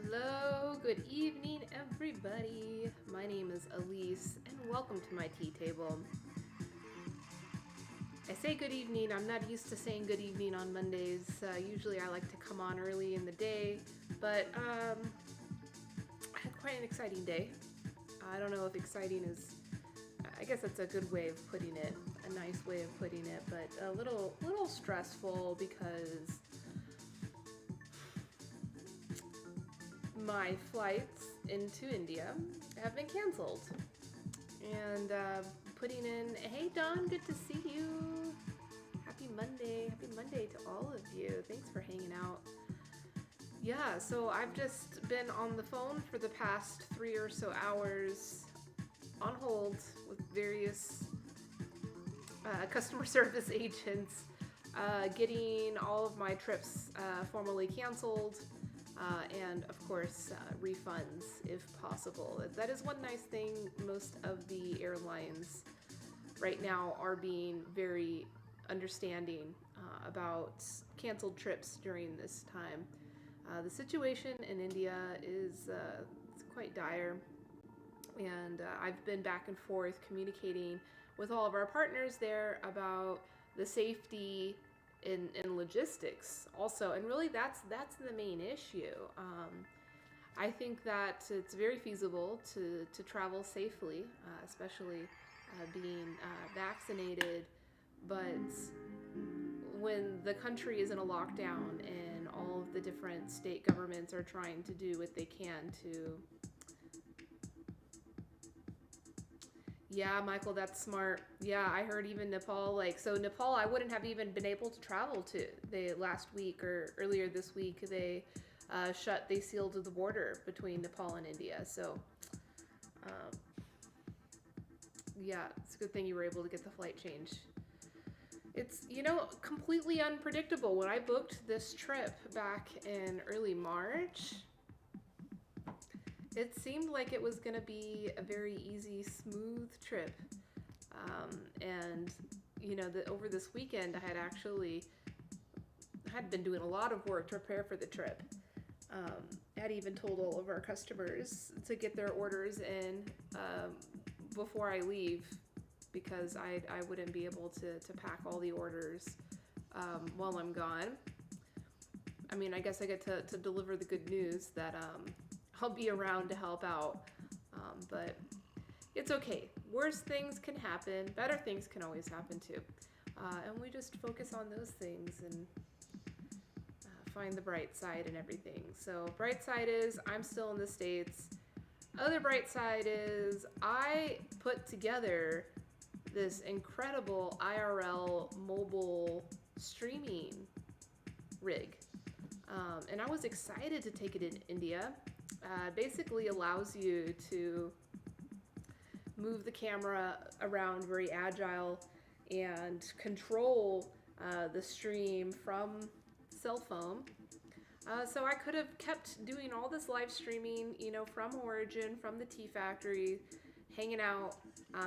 Hello, good evening, everybody. My name is Elise, and welcome to my tea table. I say good evening. I'm not used to saying good evening on Mondays. Usually I like to come on early in the day, but I had quite an exciting day. I don't know if exciting is, I guess that's a good way of putting it, a nice way of putting it, but a little stressful because my flights into India have been canceled. And putting in, hey Don, good to see you. Happy Monday to all of you. Thanks for hanging out. Yeah, so I've just been on the phone for the past 3 or so hours on hold with various customer service agents, getting all of my trips formally canceled. And of course, refunds if possible. That is one nice thing. Most of the airlines right now are being very understanding about canceled trips during this time. The situation in India is it's quite dire, and I've been back and forth communicating with all of our partners there about the safety in logistics also, and really that's the main issue. I think that it's very feasible to travel safely, especially being vaccinated, but when the country is in a lockdown and all of the different state governments are trying to do what they can to. Yeah, Michael, that's smart. Yeah, I heard even Nepal, so Nepal, I wouldn't have even been able to travel to. They last week or earlier this week, they sealed the border between Nepal and India. So, yeah, it's a good thing you were able to get the flight change. It's, completely unpredictable. When I booked this trip back in early March, it seemed like it was going to be a very easy, smooth trip. And, over this weekend, I had been doing a lot of work to prepare for the trip. I had even told all of our customers to get their orders in before I leave, because I wouldn't be able to pack all the orders while I'm gone. I mean, I guess I get to deliver the good news that I'll be around to help out, but it's okay. Worse things can happen. Better things can always happen too. And we just focus on those things and find the bright side and everything. So bright side is I'm still in the States. Other bright side is I put together this incredible IRL mobile streaming rig. And I was excited to take it in India. Basically allows you to move the camera around very agile and control the stream from cell phone. So I could have kept doing all this live streaming, from Origin, from the tea factory, hanging out,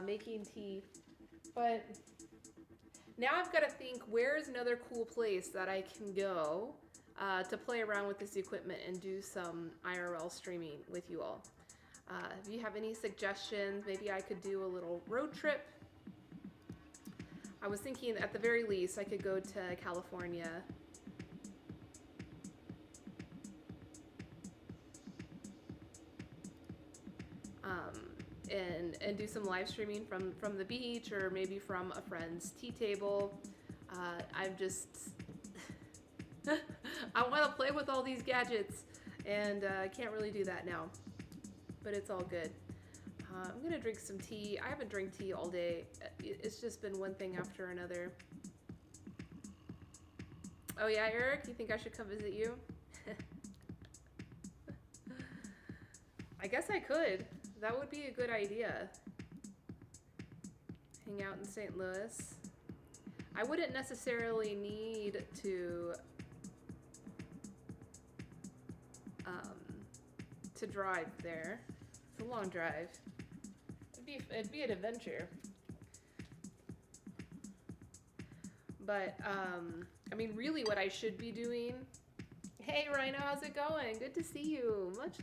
making tea. But now I've got to think, where's another cool place that I can go to play around with this equipment and do some IRL streaming with you all. If you have any suggestions, maybe I could do a little road trip. I was thinking at the very least I could go to California. And do some live streaming from the beach, or maybe from a friend's tea table. I'm just I want to play with all these gadgets, and I can't really do that now, but it's all good. I'm gonna drink some tea. I haven't drank tea all day. It's just been one thing after another. Oh yeah, Eric, you think I should come visit you? I guess I could. That would be a good idea. Hang out in St. Louis. I wouldn't necessarily need to drive there. It's a long drive. It'd be an adventure. But I mean, really, what I should be doing Hey Rhino, how's it going? Good to see you. Much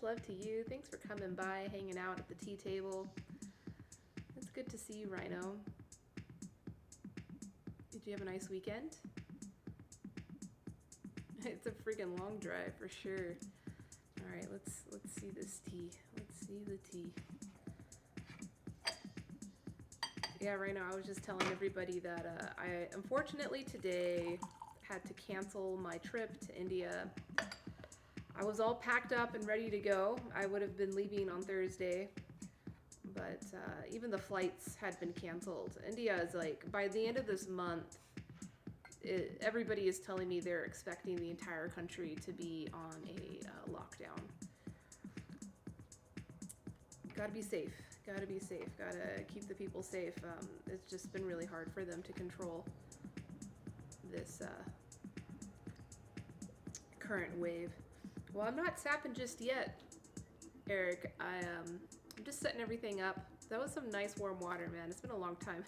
love to you. Thanks for coming by, hanging out at the tea table. It's good to see you, Rhino. Did you have a nice weekend? It's a freaking long drive for sure. All right, let's see this tea. Let's see the tea. Yeah, Rhino, I was just telling everybody that I unfortunately today had to cancel my trip to India. I was all packed up and ready to go. I would have been leaving on Thursday, but even the flights had been canceled. India is like, by the end of this month, everybody is telling me they're expecting the entire country to be on a lockdown. Gotta be safe. Gotta be safe. Gotta keep the people safe. It's just been really hard for them to control this current wave. Well, I'm not sapping just yet, Eric. I'm just setting everything up. That was some nice warm water, man. It's been a long time.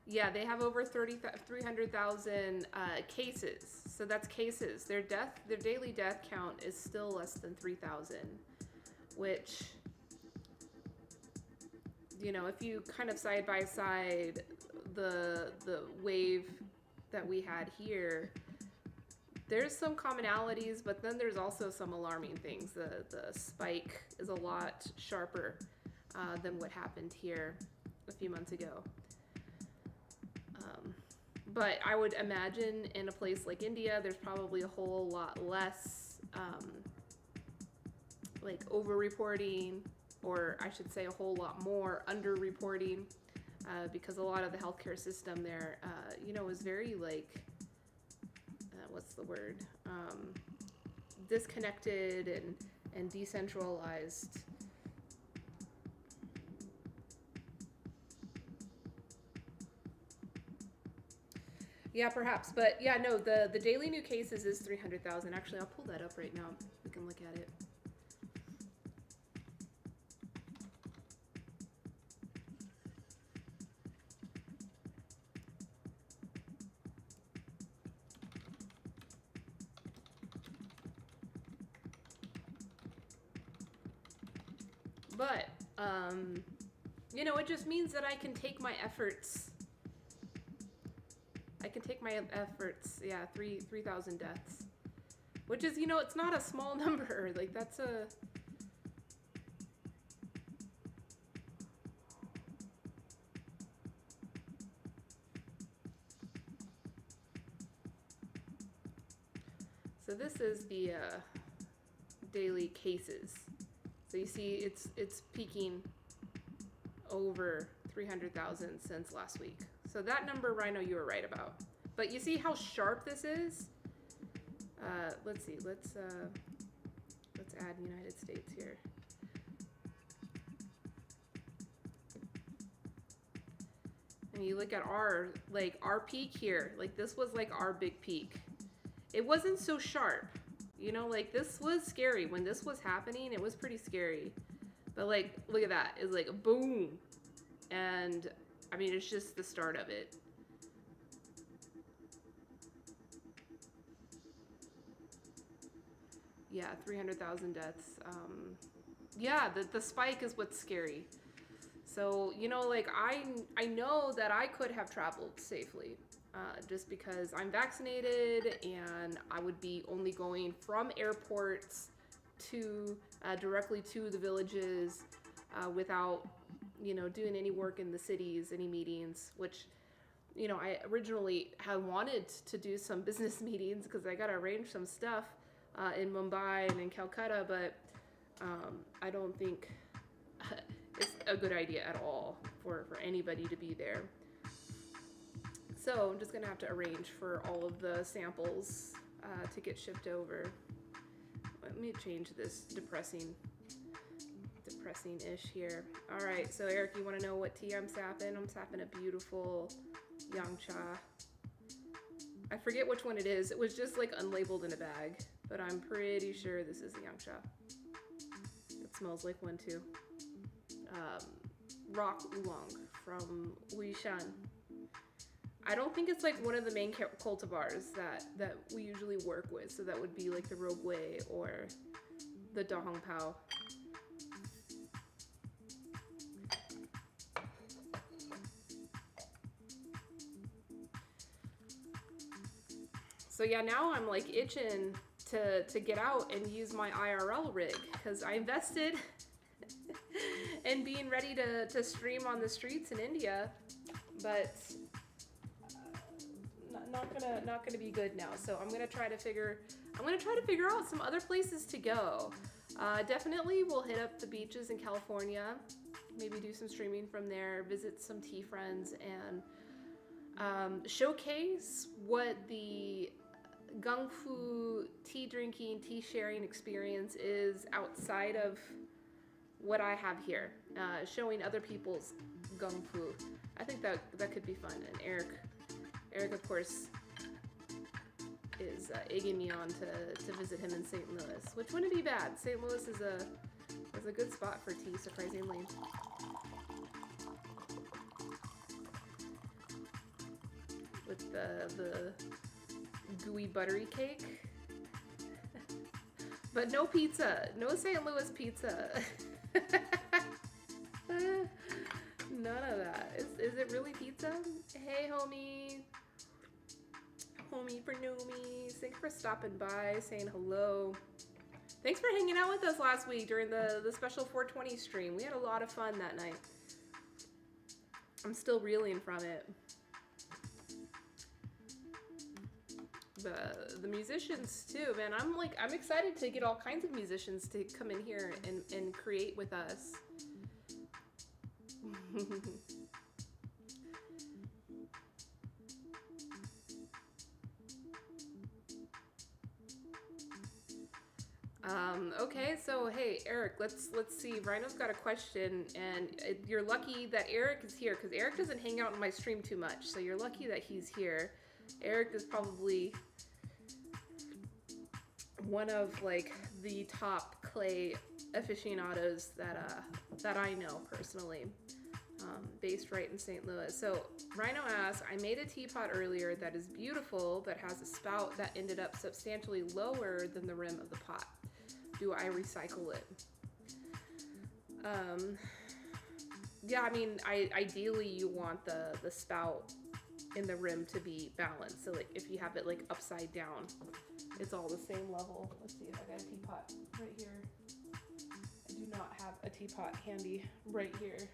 Yeah, they have over 300,000 cases. So that's cases. Their daily death count is still less than 3,000, which, you know, if you kind of side by side the wave that we had here, there's some commonalities, but then there's also some alarming things. The spike is a lot sharper than what happened here a few months ago. But I would imagine in a place like India, there's probably a whole lot less like over-reporting, or I should say a whole lot more under-reporting, because a lot of the healthcare system there, you know, is very like, what's the word? Disconnected and decentralized. Yeah, perhaps. But yeah, no, the daily new cases is 300,000. Actually, I'll pull that up right now. We can look at it. But, you know, it just means that I can take my efforts. Yeah, 3,000 deaths. Which is, you know, it's not a small number. Like, that's a... So this is the daily cases. So you see it's peaking over 300,000 since last week. So that number, Rhino, you were right about. But you see how sharp this is? Let's see. Let's add United States here. And you look at our peak here. Like, this was like our big peak. It wasn't so sharp. You know, like, this was scary. When this was happening, it was pretty scary. But, like, look at that. It's like, boom. And, I mean, it's just the start of it. Yeah, 300,000 deaths. Yeah, the spike is what's scary. So, you know, like, I know that I could have traveled safely. Just because I'm vaccinated and I would be only going from airports to directly to the villages without, you know, doing any work in the cities, any meetings, which, you know, I originally had wanted to do some business meetings because I got to arrange some stuff in Mumbai and in Calcutta, but I don't think it's a good idea at all for anybody to be there. So I'm just going to have to arrange for all of the samples to get shipped over. Let me change this depressing-ish here. All right, so Eric, you want to know what tea I'm sapping? I'm sapping a beautiful yang cha. I forget which one it is. It was just like unlabeled in a bag, but I'm pretty sure this is the yang cha. It smells like one too. Rock oolong from Huishan. I don't think it's like one of the main cultivars that we usually work with. So that would be like the Rogue Way or the Da Hong Pao. So yeah, now I'm like itching to get out and use my IRL rig because I invested in being ready to stream on the streets in India, but not gonna be good now. So I'm gonna try to figure out some other places to go. Definitely we'll hit up the beaches in California, maybe do some streaming from there, visit some tea friends, and showcase what the Gung Fu tea drinking, tea sharing experience is outside of what I have here, showing other people's Gung Fu. I think that could be fun. And Eric of course is egging me on to visit him in St. Louis, which wouldn't be bad. St. Louis is a good spot for tea, surprisingly. With the gooey buttery cake. But no pizza. No St. Louis pizza. None of that. Is it really pizza? Hey, homie. Homie for Noomi. Thanks for stopping by, saying hello. Thanks for hanging out with us last week during the special 420 stream. We had a lot of fun that night. I'm still reeling from it. The musicians too, man. I'm excited to get all kinds of musicians to come in here and create with us. Okay, so hey, Eric, let's see. Rhino's got a question, and you're lucky that Eric is here because Eric doesn't hang out in my stream too much. So you're lucky that he's here. Eric is probably one of like the top clay aficionados that I know personally, based right in St. Louis. So Rhino asks, I made a teapot earlier that is beautiful but has a spout that ended up substantially lower than the rim of the pot. Do I recycle it? Yeah, I mean, ideally you want the spout in the rim to be balanced. So like if you have it like upside down, it's all the same level. Let's see if I got a teapot right here. I do not have a teapot handy right here.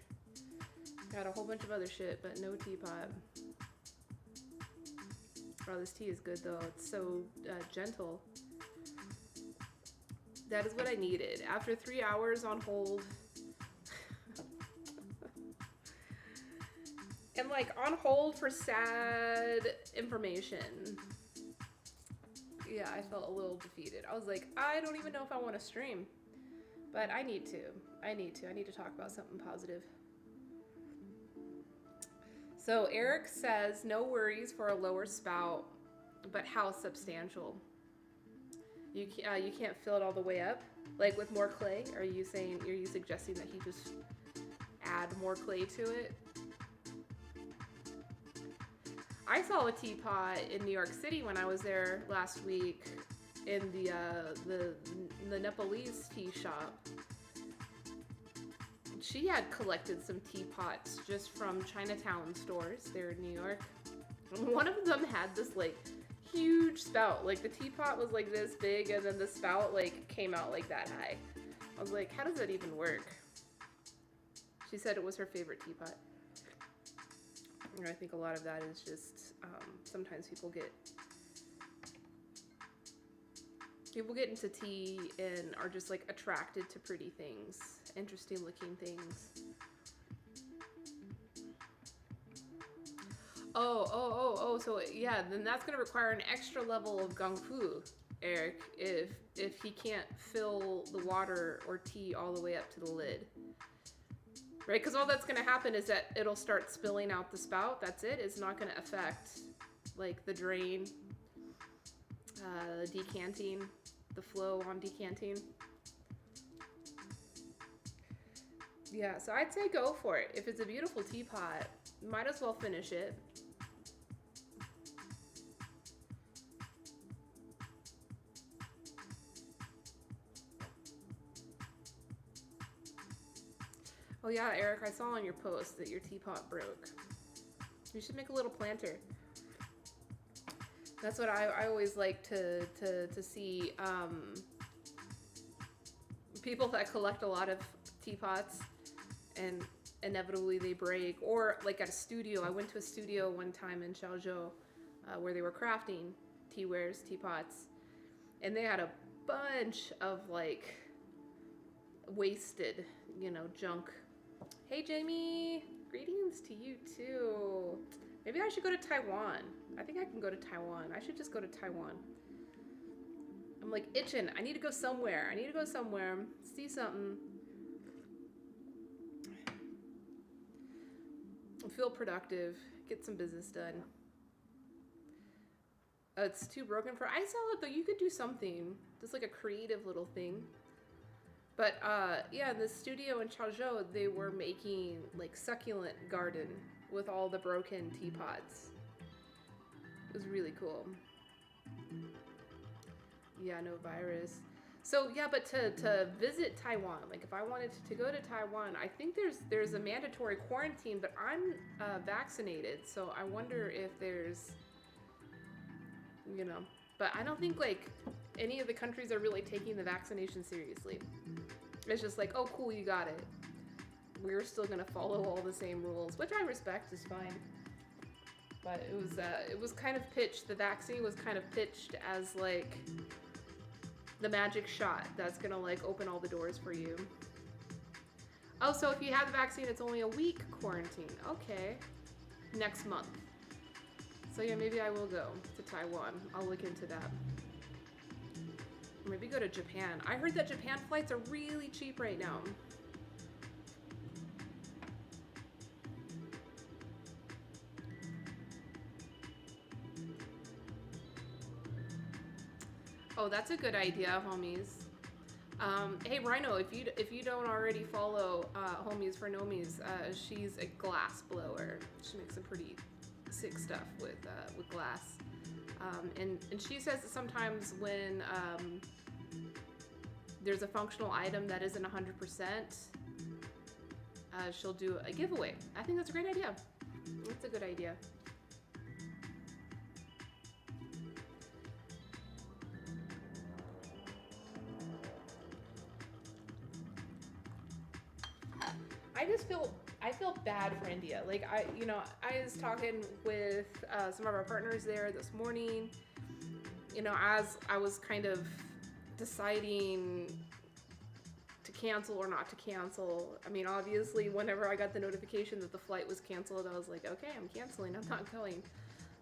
Got a whole bunch of other shit, but no teapot. Oh, this tea is good though. It's so gentle. That is what I needed. After 3 hours on hold. And like on hold for sad information. Yeah, I felt a little defeated. I was like, I don't even know if I want to stream. But I need to. I need to talk about something positive. So Eric says, no worries for a lower spout, but how substantial? You can't fill it all the way up? Like with more clay? Are you suggesting that he just add more clay to it? I saw a teapot in New York City when I was there last week in the Nepalese tea shop. She had collected some teapots just from Chinatown stores there in New York. And one of them had this like huge spout. Like the teapot was like this big and then the spout like came out like that high. I was like, how does that even work? She said it was her favorite teapot. And I think a lot of that is just sometimes people get into tea and are just like attracted to pretty things, interesting looking things. Oh, so yeah, then that's gonna require an extra level of gung fu, Eric, if he can't fill the water or tea all the way up to the lid. Right, because all that's gonna happen is that it'll start spilling out the spout, that's it. It's not gonna affect like the drain, decanting, the flow on decanting. Yeah, so I'd say go for it. If it's a beautiful teapot, might as well finish it. Oh yeah, Eric, I saw on your post that your teapot broke. You should make a little planter. That's what I always like to see people that collect a lot of teapots and inevitably they break. Or like at a studio, I went to a studio one time in Chaozhou where they were crafting teawares, teapots, and they had a bunch of like wasted, junk. Hey Jamie, greetings to you too. Maybe I should go to Taiwan. I think I can go to Taiwan. I should just go to Taiwan. I'm like itching. I need to go somewhere. See something. Feel productive. Get some business done. It's too broken for... I sell it though. You could do something. Just like a creative little thing. But yeah, in the studio in Chaozhou, they were making like succulent garden with all the broken teapots. It was really cool. Yeah, no virus. So yeah, but to visit Taiwan, like if I wanted to go to Taiwan, I think there's a mandatory quarantine, but I'm vaccinated, so I wonder if there's, but I don't think like any of the countries are really taking the vaccination seriously. It's just like, oh cool, you got it. We're still gonna follow all the same rules, which I respect, is fine. But it was kind of pitched, the vaccine was kind of pitched as like the magic shot that's gonna like open all the doors for you. Oh, so if you have the vaccine, it's only a week quarantine. Okay. Next month. So yeah, maybe I will go to Taiwan. I'll look into that. Maybe go to Japan. I heard that Japan flights are really cheap right now. Oh, that's a good idea, homies. Hey Rhino, if you don't already follow Homies for Nomies, she's a glass blower. She makes some pretty sick stuff with glass. And she says that sometimes when there's a functional item that isn't 100%, she'll do a giveaway. I think that's a great idea. That's a good idea. I feel bad for India. Like I was talking with some of our partners there this morning, as I was kind of deciding to cancel or not to cancel. I mean, obviously, whenever I got the notification that the flight was canceled, I was like, okay, I'm canceling, I'm not going.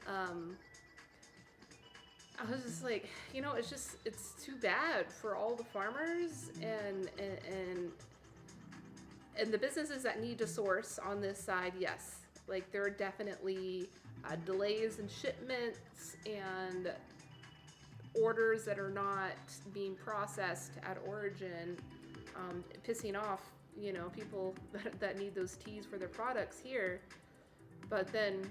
I was just like, it's too bad for all the farmers and the businesses that need to source on this side. Yes, like there are definitely delays in shipments and orders that are not being processed at origin, pissing off, people that need those teas for their products here. But then,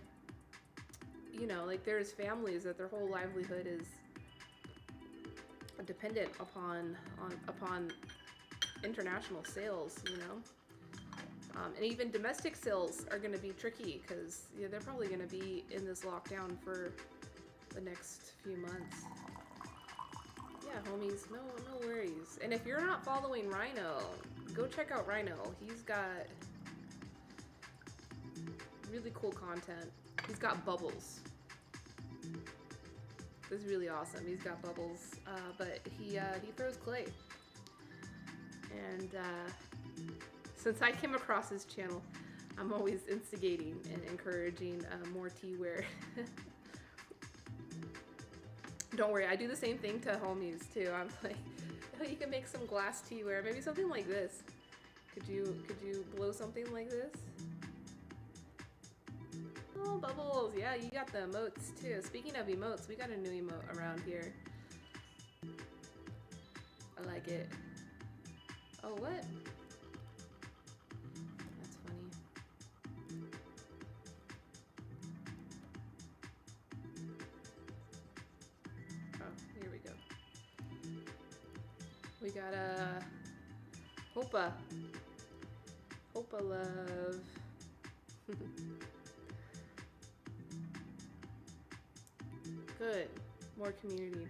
like there's families that their whole livelihood is dependent upon international sales, and even domestic sales are going to be tricky because they're probably going to be in this lockdown for the next few months. Yeah, homies, no worries. And if you're not following Rhino, go check out Rhino. He's got really cool content. He's got bubbles. This is really awesome. He's got bubbles, but he throws clay. And since I came across his channel, I'm always instigating and encouraging more teaware. Don't worry, I do the same thing to homies too. I'm like, oh, you can make some glass teaware, maybe something like this. Could you blow something like this? Oh, bubbles, yeah, you got the emotes too. Speaking of emotes, we got a new emote around here. I like it. Oh, what? We got a Hopa. Hopa love. Good. More community.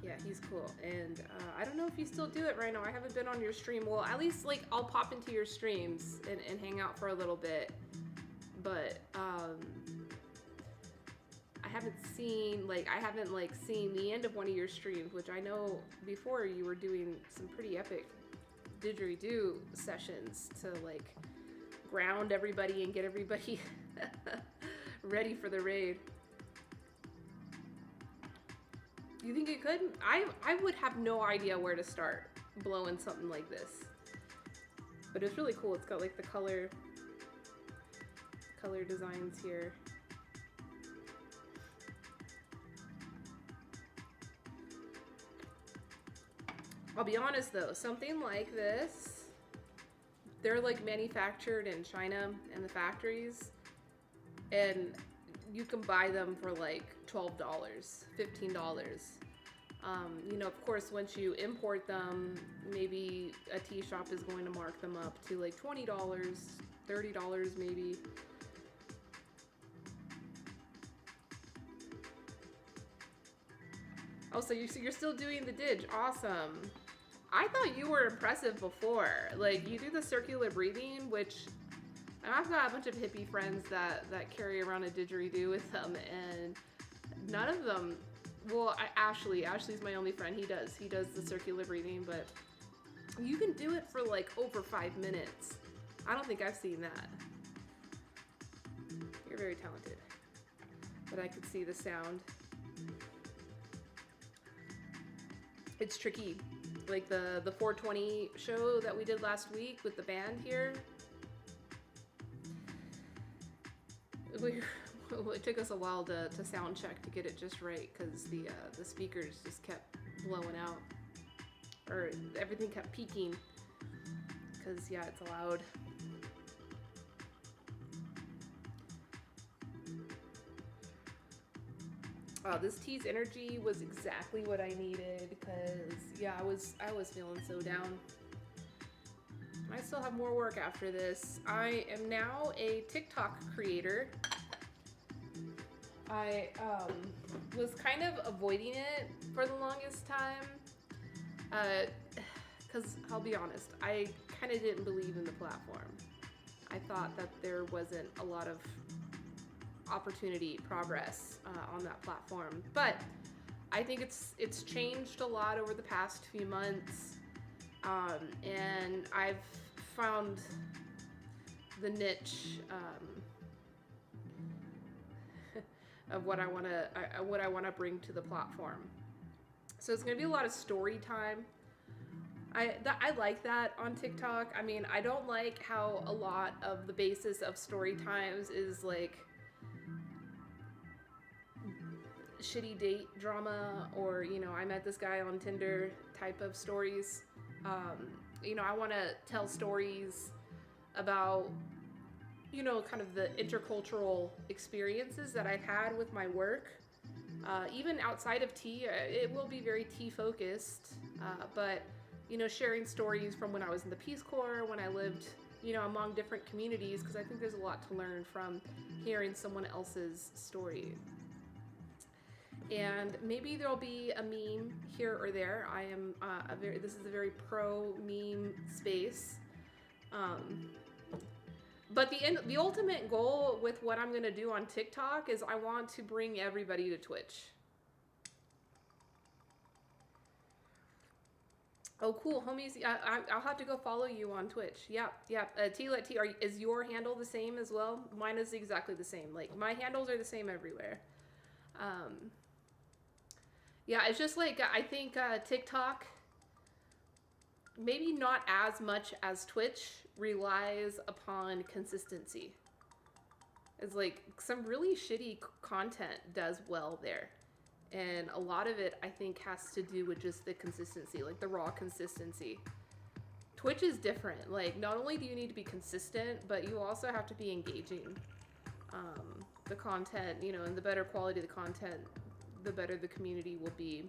Yeah, he's cool. And I don't know if you still do it right now. I haven't been on your stream. Well, at least like I'll pop into your streams and hang out for a little bit. But I haven't seen the end of one of your streams, which I know before you were doing some pretty epic didgeridoo sessions to like ground everybody and get everybody ready for the raid. You think it could? I would have no idea where to start blowing something like this. But it's really cool. It's got like the color designs here. I'll be honest though, something like this, they're like manufactured in China in the factories, and you can buy them for like $12, $15. You know, of course, once you import them, maybe a tea shop is going to mark them up to like $20, $30 maybe. Oh, so you're still doing the didge. Awesome. I thought you were impressive before. Like, you do the circular breathing, which I've got a bunch of hippie friends that carry around a didgeridoo with them, and none of them, well, Ashley's my only friend. He does the circular breathing, but you can do it for like over 5 minutes. I don't think I've seen that. You're very talented. But I could see the sound. It's tricky. Like the 420 show that we did last week with the band here. It took us a while to sound check to get it just right, because the speakers just kept blowing out, or everything kept peaking, because yeah, it's loud. This tea's energy was exactly what I needed, because yeah, I was feeling so down. I still have more work after this. I am now a TikTok creator. I was kind of avoiding it for the longest time, because I'll be honest, I kind of didn't believe in the platform. I thought that there wasn't a lot of opportunity, progress on that platform, but I think it's changed a lot over the past few months, and I've found the niche of what I want to bring to the platform. So it's going to be a lot of story time. I like that on TikTok. I mean, I don't like how a lot of the basis of story times is like shitty date drama, or, you know, I met this guy on Tinder type of stories. You know, I want to tell stories about, you know, kind of the intercultural experiences that I've had with my work. Even outside of tea, it will be very tea focused, but, you know, sharing stories from when I was in the Peace Corps, when I lived, you know, among different communities, because I think there's a lot to learn from hearing someone else's story. And maybe there'll be a meme here or there. I am this is a very pro meme space. But the ultimate goal with what I'm gonna do on TikTok is I want to bring everybody to Twitch. Oh, cool, homies. I'll have to go follow you on Twitch. Yep. T-Let T, is your handle the same as well? Mine is exactly the same. Like, my handles are the same everywhere. Yeah, it's just like, I think TikTok, maybe not as much as Twitch, relies upon consistency. It's like some really shitty content does well there. And a lot of it, I think, has to do with just the consistency, like the raw consistency. Twitch is different. Like, not only do you need to be consistent, but you also have to be engaging. The content, you know, and the better quality of the content, the better the community will be.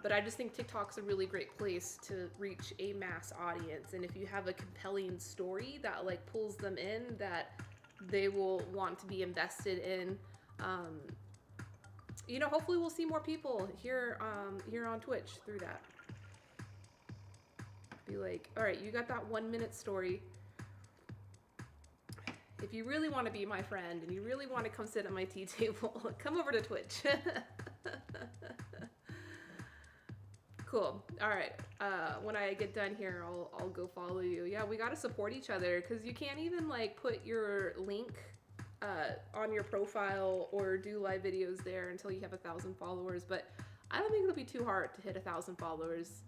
But I just think TikTok's a really great place to reach a mass audience. And if you have a compelling story that like pulls them in, that they will want to be invested in, you know, hopefully we'll see more people here on Twitch through that. Be like, all right, you got that 1 minute story. If you really want to be my friend and you really want to come sit at my tea table, come over to Twitch. Cool. All right. When I get done here, I'll go follow you. Yeah, we got to support each other, because you can't even like put your link on your profile or do live videos there until you have 1,000 followers. But I don't think it'll be too hard to hit 1,000 followers.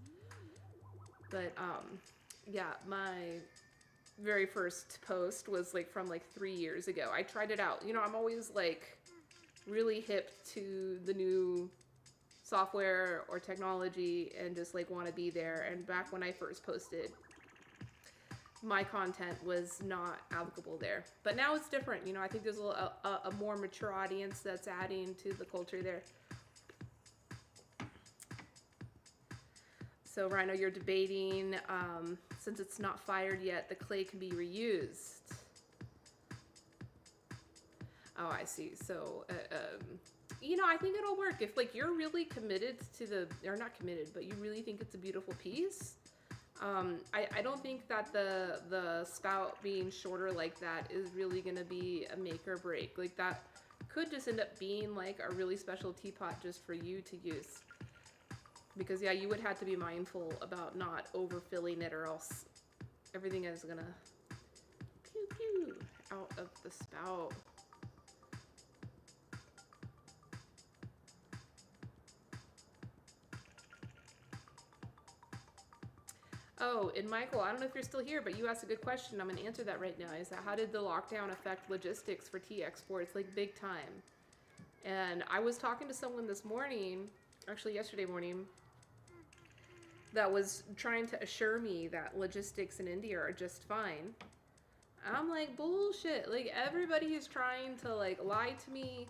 But yeah, my very first post was like from like 3 years ago. I tried it out. You know, I'm always like really hip to the new software or technology and just like want to be there. And back when I first posted, my content was not applicable there. But now it's different. You know, I think there's a more mature audience that's adding to the culture there. So Rhino, you're debating, since it's not fired yet, the clay can be reused. Oh, I see. So, you know, I think it'll work. If like you're really committed to the, or not committed, but you really think it's a beautiful piece. I don't think that the spout being shorter like that is really gonna be a make or break. Like that could just end up being like a really special teapot just for you to use. Because yeah, you would have to be mindful about not overfilling it, or else everything is gonna pew pew out of the spout. Oh, and Michael, I don't know if you're still here, but you asked a good question. I'm gonna answer that right now. Is that how did the lockdown affect logistics for tea exports? Like big time. And I was talking to someone this morning, actually yesterday morning, that was trying to assure me that logistics in India are just fine. I'm like, bullshit. Like everybody is trying to like lie to me.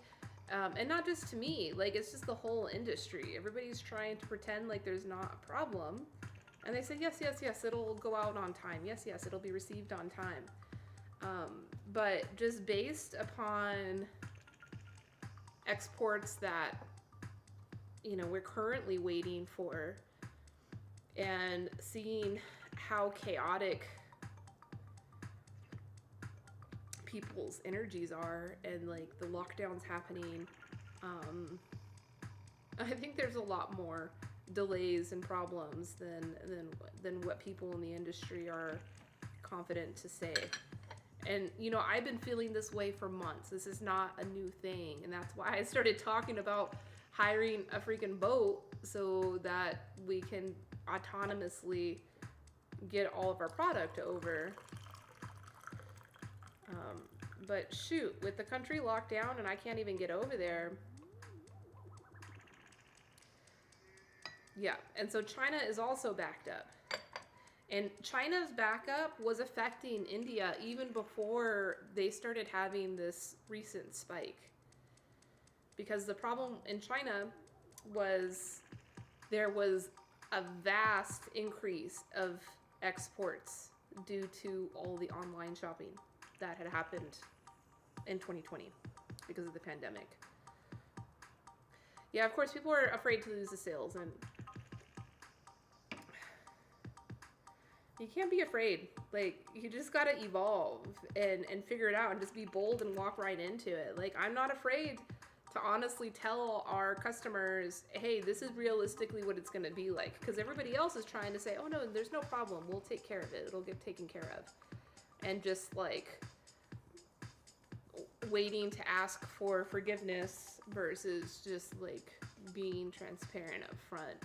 And not just to me, like it's just the whole industry. Everybody's trying to pretend like there's not a problem. And they said, yes, yes, yes, it'll go out on time. Yes, yes, it'll be received on time. But just based upon exports that, you know, we're currently waiting for, and seeing how chaotic people's energies are, and like the lockdowns happening, I think there's a lot more delays and problems than what people in the industry are confident to say. And you know, I've been feeling this way for months. This is not a new thing, and that's why I started talking about hiring a freaking boat so that we can autonomously get all of our product over. But shoot, with the country locked down and I can't even get over there. Yeah, and so China is also backed up. And China's backup was affecting India even before they started having this recent spike. Because the problem in China was there was a vast increase of exports due to all the online shopping that had happened in 2020 because of the pandemic. Yeah, of course, people are afraid to lose the sales, and you can't be afraid. Like, you just gotta evolve and figure it out and just be bold and walk right into it. Like, I'm not afraid to honestly tell our customers, hey, this is realistically what it's gonna be like. Because everybody else is trying to say, oh no, there's no problem. We'll take care of it. It'll get taken care of. And just like waiting to ask for forgiveness versus just like being transparent up front.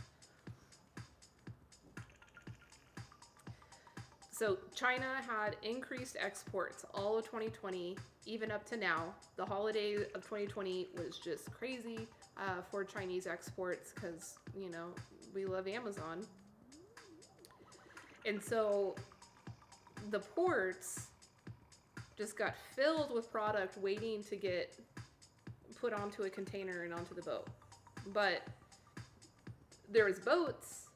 So China had increased exports all of 2020, even up to now. The holiday of 2020 was just crazy for Chinese exports because, you know, we love Amazon. And so the ports just got filled with product waiting to get put onto a container and onto the boat. But there is boats,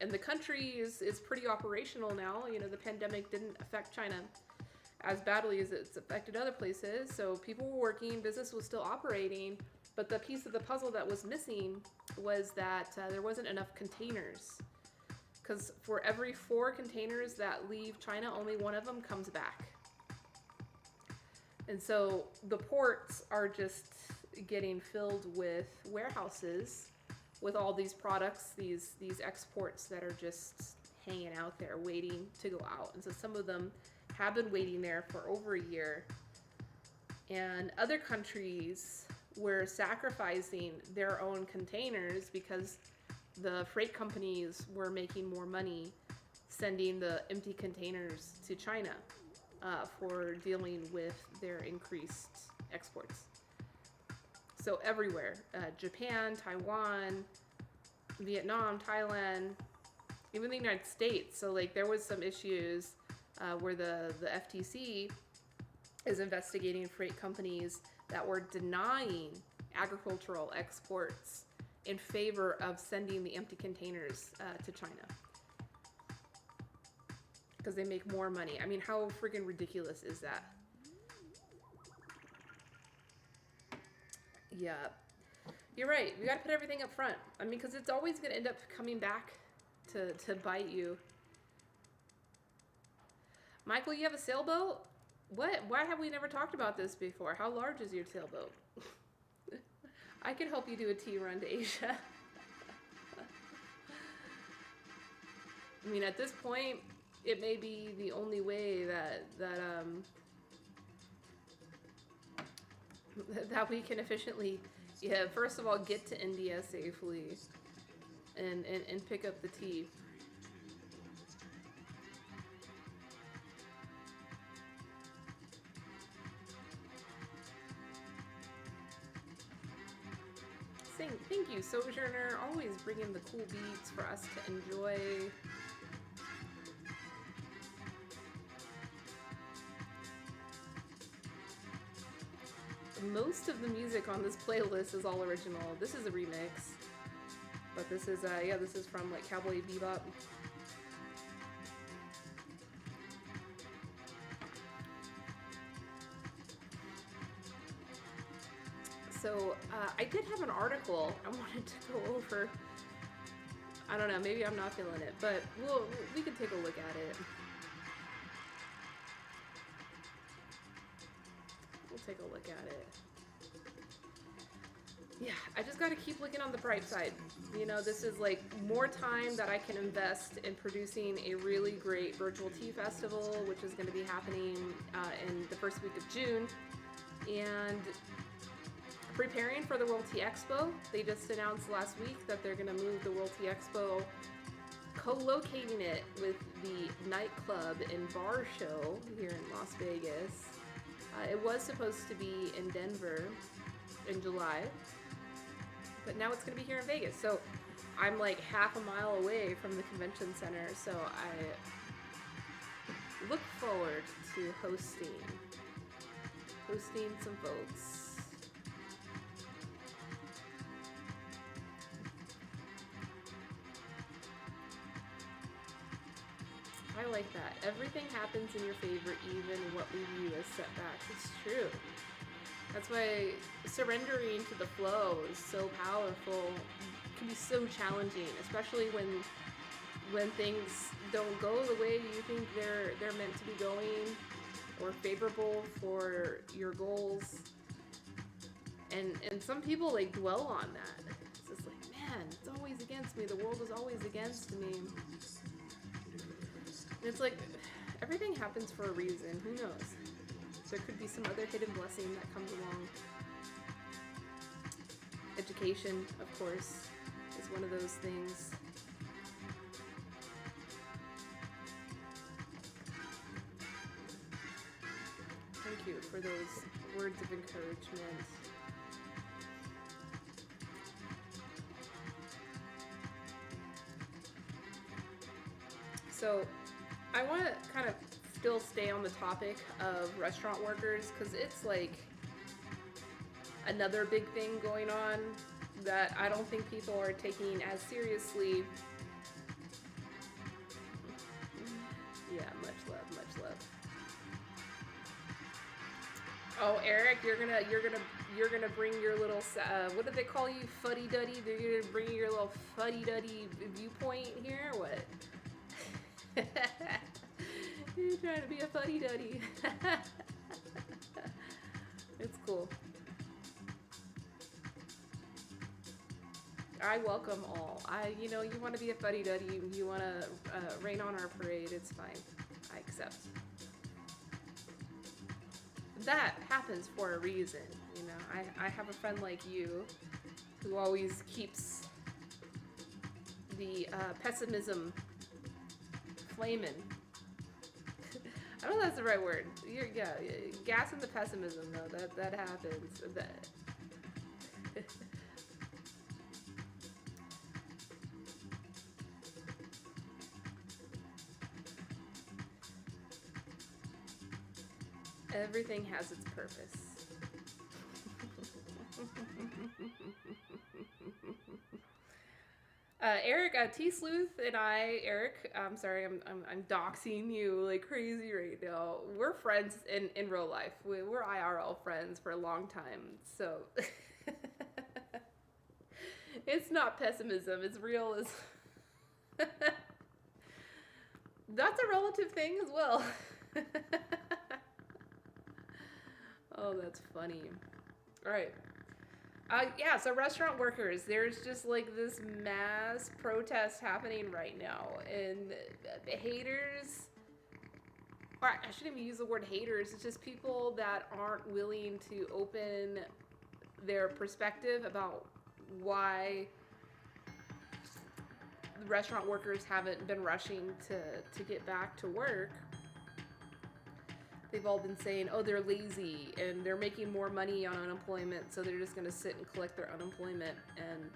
and the country is pretty operational now. You know, the pandemic didn't affect China as badly as it's affected other places. So people were working, business was still operating, but the piece of the puzzle that was missing was that there wasn't enough containers. Because for every 4 containers that leave China, only one of them comes back. And so the ports are just getting filled with warehouses with all these products, these exports that are just hanging out there waiting to go out. And so some of them have been waiting there for over a year. And other countries were sacrificing their own containers because the freight companies were making more money sending the empty containers to China for dealing with their increased exports. So everywhere, Japan, Taiwan, Vietnam, Thailand, even the United States. So like there was some issues where the FTC is investigating freight companies that were denying agricultural exports in favor of sending the empty containers to China. Because they make more money. I mean, how freaking ridiculous is that? Yeah. You're right. We got to put everything up front. I mean, because it's always going to end up coming back to bite you. Michael, you have a sailboat? What? Why have we never talked about this before? How large is your sailboat? I can help you do a tea run to Asia. I mean, at this point, it may be the only way that we can efficiently, first of all, get to India safely and pick up the tea. Thank you, Sojourner. Always bringing the cool beats for us to enjoy. Most of the music on this playlist is all original. This is a remix, but this is this is from like Cowboy Bebop. So I did have an article I wanted to go over. I don't know, maybe I'm not feeling it, but we can take a look at it. We'll take a look at it. Yeah, I just got to keep looking on the bright side. You know, this is like more time that I can invest in producing a really great virtual tea festival, which is going to be happening in the first week of June. And preparing for the World Tea Expo. They just announced last week that they're going to move the World Tea Expo, co-locating it with the nightclub and bar show here in Las Vegas. It was supposed to be in Denver in July, but now it's going to be here in Vegas. So I'm like half a mile away from the convention center, so I look forward to hosting some folks. I like that. Everything happens in your favor, even what we view as setbacks. It's true. That's why surrendering to the flow is so powerful. It can be so challenging, especially when things don't go the way you think they're meant to be going or favorable for your goals. And some people like dwell on that. It's just like, man, it's always against me. The world is always against me. And it's like, everything happens for a reason. Who knows? There could be some other hidden blessing that comes along. Education, of course, is one of those things. Thank you for those words of encouragement. So, I want to kind of still stay on the topic of restaurant workers because it's like Another big thing going on that I don't think people are taking as seriously. Yeah, much love. Oh, Eric, you're gonna bring your little what do they call you, fuddy duddy? They're gonna bring your little fuddy duddy viewpoint here, or what? You're trying to be a fuddy duddy. It's cool. I welcome all. You want to be a fuddy duddy, you want to rain on our parade, it's fine. I accept. That happens for a reason, I have a friend like you who always keeps the pessimism flaming. I don't know if that's the right word. Gas in the pessimism, though. That happens. Everything has its purpose. Eric, T Sleuth and I, Eric, I'm sorry, I'm doxing you like crazy right now. We're friends in real life. We're IRL friends for a long time, so it's not pessimism. It's real as. That's a relative thing as well. Oh, that's funny. All right. Yeah, so restaurant workers, there's just like this mass protest happening right now. And haters, or I shouldn't even use the word haters, it's just people that aren't willing to open their perspective about why the restaurant workers haven't been rushing to get back to work. They've all been saying, oh, they're lazy and they're making more money on unemployment, so they're just going to sit and collect their unemployment. And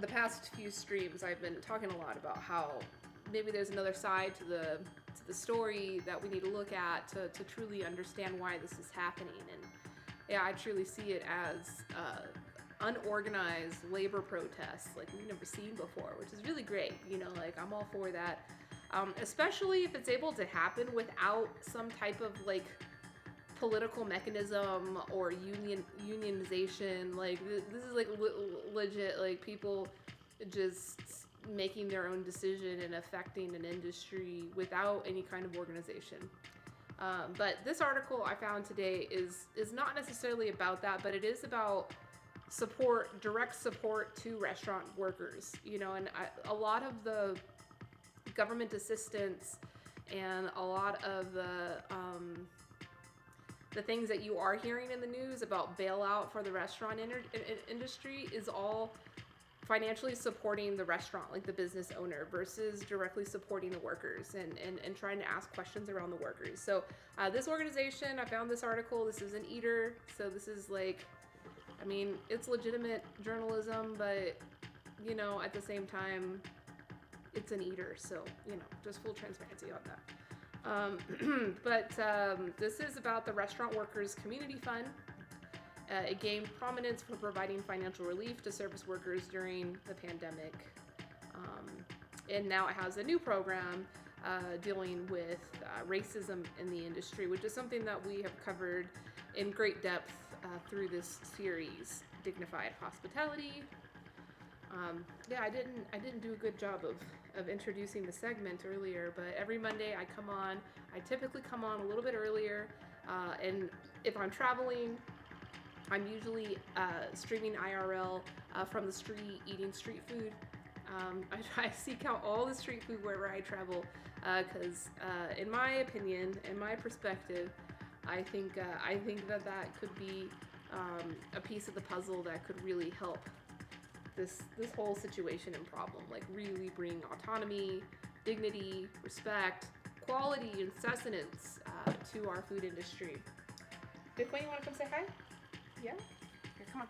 the past few streams, I've been talking a lot about how maybe there's another side to the story that we need to look at to truly understand why this is happening. And yeah, I truly see it as unorganized labor protests like we've never seen before, which is really great. Like I'm all for that. Especially if it's able to happen without some type of like political mechanism or unionization. Like this is like legit, like people just making their own decision and affecting an industry without any kind of organization. But this article I found today is not necessarily about that, but it is about direct support to restaurant workers. And a lot of the government assistance and a lot of the things that you are hearing in the news about bailout for the restaurant industry is all financially supporting the restaurant, like the business owner, versus directly supporting the workers and trying to ask questions around the workers. So this organization, I found this article, this is an Eater, so this is like, it's legitimate journalism, but at the same time, it's an Eater, so just full transparency on that. But this is about the Restaurant Workers Community Fund. It gained prominence for providing financial relief to service workers during the pandemic, and now it has a new program dealing with racism in the industry, which is something that we have covered in great depth through this series, Dignified Hospitality. Yeah, I didn't do a good job of introducing the segment earlier, but every Monday I come on. I typically come on a little bit earlier, and if I'm traveling, I'm usually streaming IRL from the street, eating street food. I seek out all the street food wherever I travel, because in my opinion, in my perspective, I think that could be a piece of the puzzle that could really help this whole situation and problem, like really bring autonomy, dignity, respect, quality, and sustenance to our food industry. Bitcoin, you want to come say hi? Yeah? Here, come on.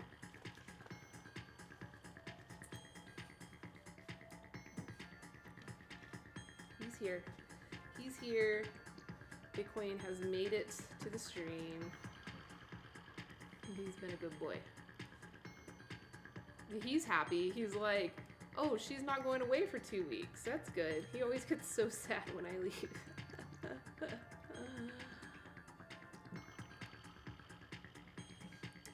He's here. Bitcoin has made it to the stream. He's been a good boy. He's happy. He's like, oh, she's not going away for 2 weeks. That's good. He always gets so sad when I leave.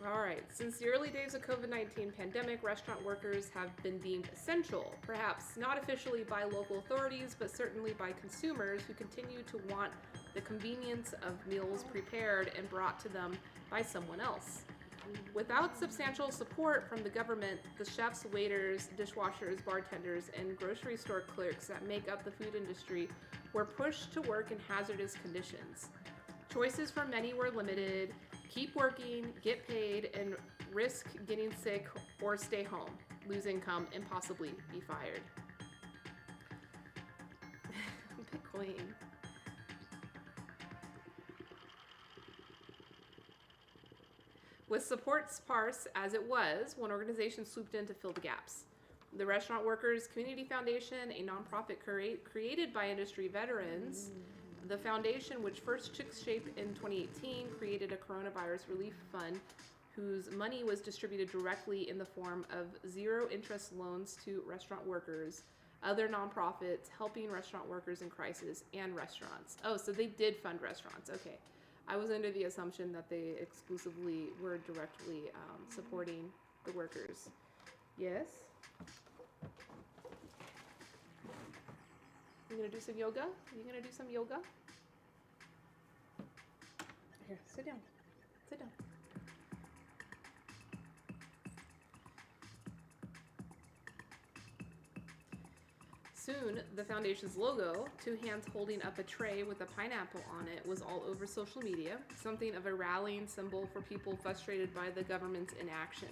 All right. Since the early days of COVID-19 pandemic, restaurant workers have been deemed essential, perhaps not officially by local authorities, but certainly by consumers who continue to want the convenience of meals prepared and brought to them by someone else. Without substantial support from the government, the chefs, waiters, dishwashers, bartenders, and grocery store clerks that make up the food industry were pushed to work in hazardous conditions. Choices for many were limited: keep working, get paid, and risk getting sick, or stay home, lose income, and possibly be fired. Bitcoin. With support sparse as it was, one organization swooped in to fill the gaps. The Restaurant Workers Community Foundation, a nonprofit created by industry veterans. The foundation, which first took shape in 2018, created a coronavirus relief fund whose money was distributed directly in the form of zero-interest loans to restaurant workers, other nonprofits helping restaurant workers in crisis, and restaurants. Oh, so they did fund restaurants. Okay. I was under the assumption that they exclusively were directly supporting the workers. Yes? You gonna do some yoga? You gonna do some yoga? Here, sit down. Sit down. Soon, the foundation's logo, two hands holding up a tray with a pineapple on it, was all over social media, something of a rallying symbol for people frustrated by the government's inaction.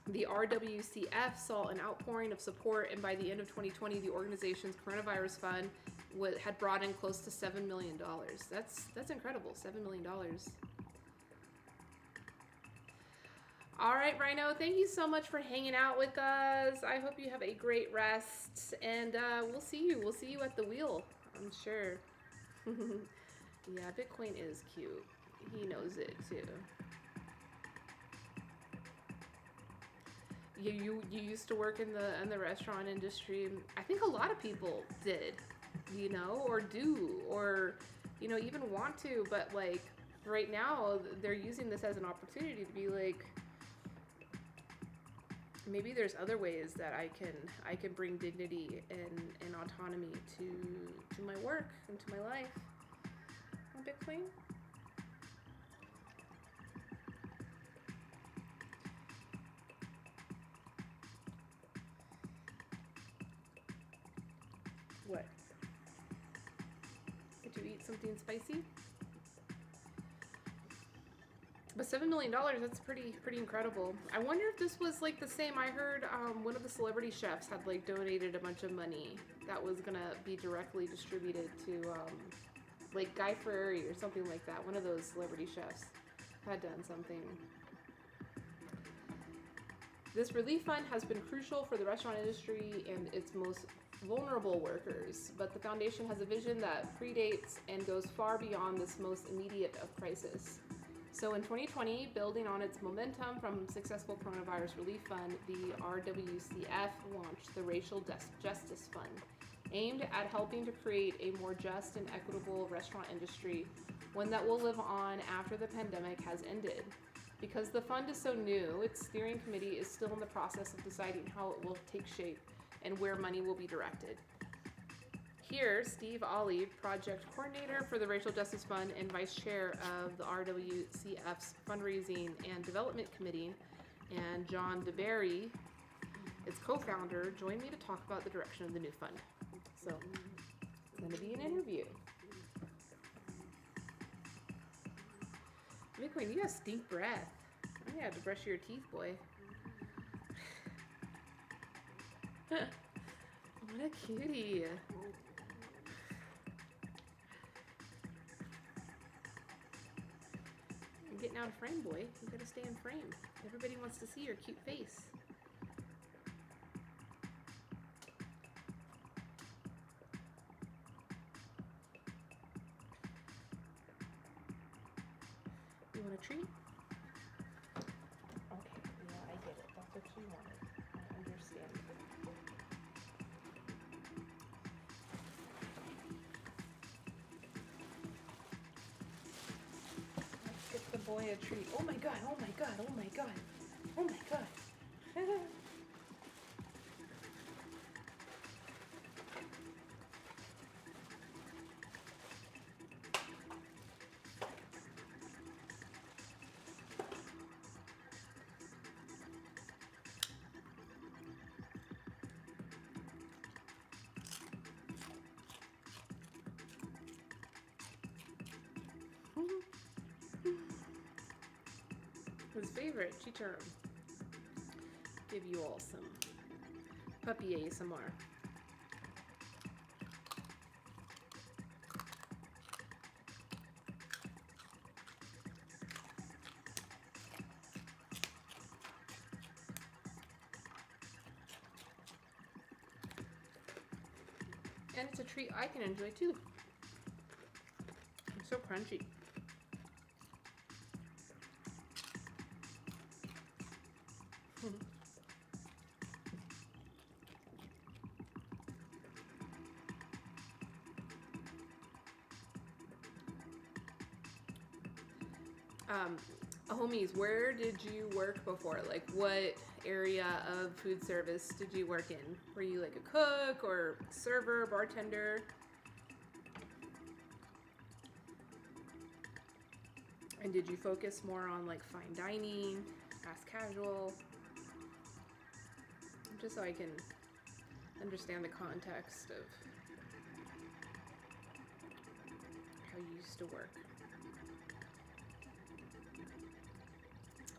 The RWCF saw an outpouring of support, and by the end of 2020, the organization's coronavirus fund had brought in close to $7 million. That's incredible, $7 million. All right, Rhino, thank you so much for hanging out with us. I hope you have a great rest, and we'll see you. We'll see you at the wheel, I'm sure. Yeah, Bitcoin is cute. He knows it, too. You used to work in the restaurant industry. I think a lot of people did, you know, or do, or, you know, even want to, but, like, right now, they're using this as an opportunity to be like, maybe there's other ways that I can bring dignity and autonomy to my work and to my life. On Bitcoin. What? Did you eat something spicy? But $7 million, that's pretty incredible. I wonder if this was like the same. I heard one of the celebrity chefs had like donated a bunch of money that was gonna be directly distributed to like Guy Fieri or something like that. One of those celebrity chefs had done something. This relief fund has been crucial for the restaurant industry and its most vulnerable workers, but the foundation has a vision that predates and goes far beyond this most immediate of crisis. So in 2020, building on its momentum from successful coronavirus relief fund, the RWCF launched the Racial Justice Fund, aimed at helping to create a more just and equitable restaurant industry, one that will live on after the pandemic has ended. Because the fund is so new, its steering committee is still in the process of deciding how it will take shape and where money will be directed. Here, Steve Ollie, project coordinator for the Racial Justice Fund and vice chair of the RWCF's Fundraising and Development Committee, and John DeBerry, its co-founder, joined me to talk about the direction of the new fund. So, it's going to be an interview. Bitcoin, you got stink breath. I'm going to have to brush your teeth, boy. What a cutie. You're getting out of frame, boy. You gotta stay in frame. Everybody wants to see your cute face. she wanted. I understand. Let's get the boy a treat. Oh my god, oh my god, oh my god, oh my god. His favorite, Chicharron. Give you all some puppy ASMR. And it's a treat I can enjoy too. It's so crunchy. Homies, where did you work before? Like, what area of food service did you work in? Were you like a cook or server, bartender? And did you focus more on like fine dining, fast casual? Just so I can understand the context of how you used to work.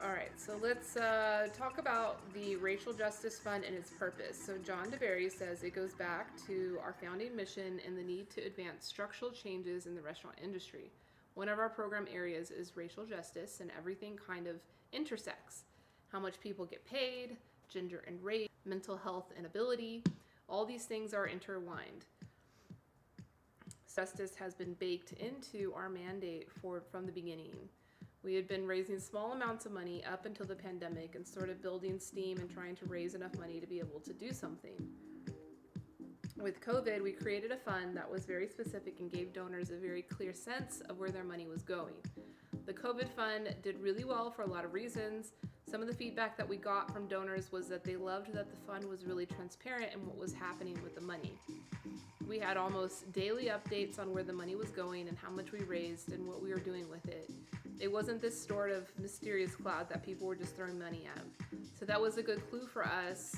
All right, so let's talk about the Racial Justice Fund and its purpose. So John DeBerry says it goes back to our founding mission and the need to advance structural changes in the restaurant industry. One of our program areas is racial justice, and everything kind of intersects. How much people get paid, gender and race, mental health and ability, all these things are intertwined. Justice has been baked into our mandate from the beginning. We had been raising small amounts of money up until the pandemic and sort of building steam and trying to raise enough money to be able to do something. With COVID, we created a fund that was very specific and gave donors a very clear sense of where their money was going. The COVID fund did really well for a lot of reasons. Some of the feedback that we got from donors was that they loved that the fund was really transparent in what was happening with the money. We had almost daily updates on where the money was going and how much we raised and what we were doing with it. It wasn't this sort of mysterious cloud that people were just throwing money at. So that was a good clue for us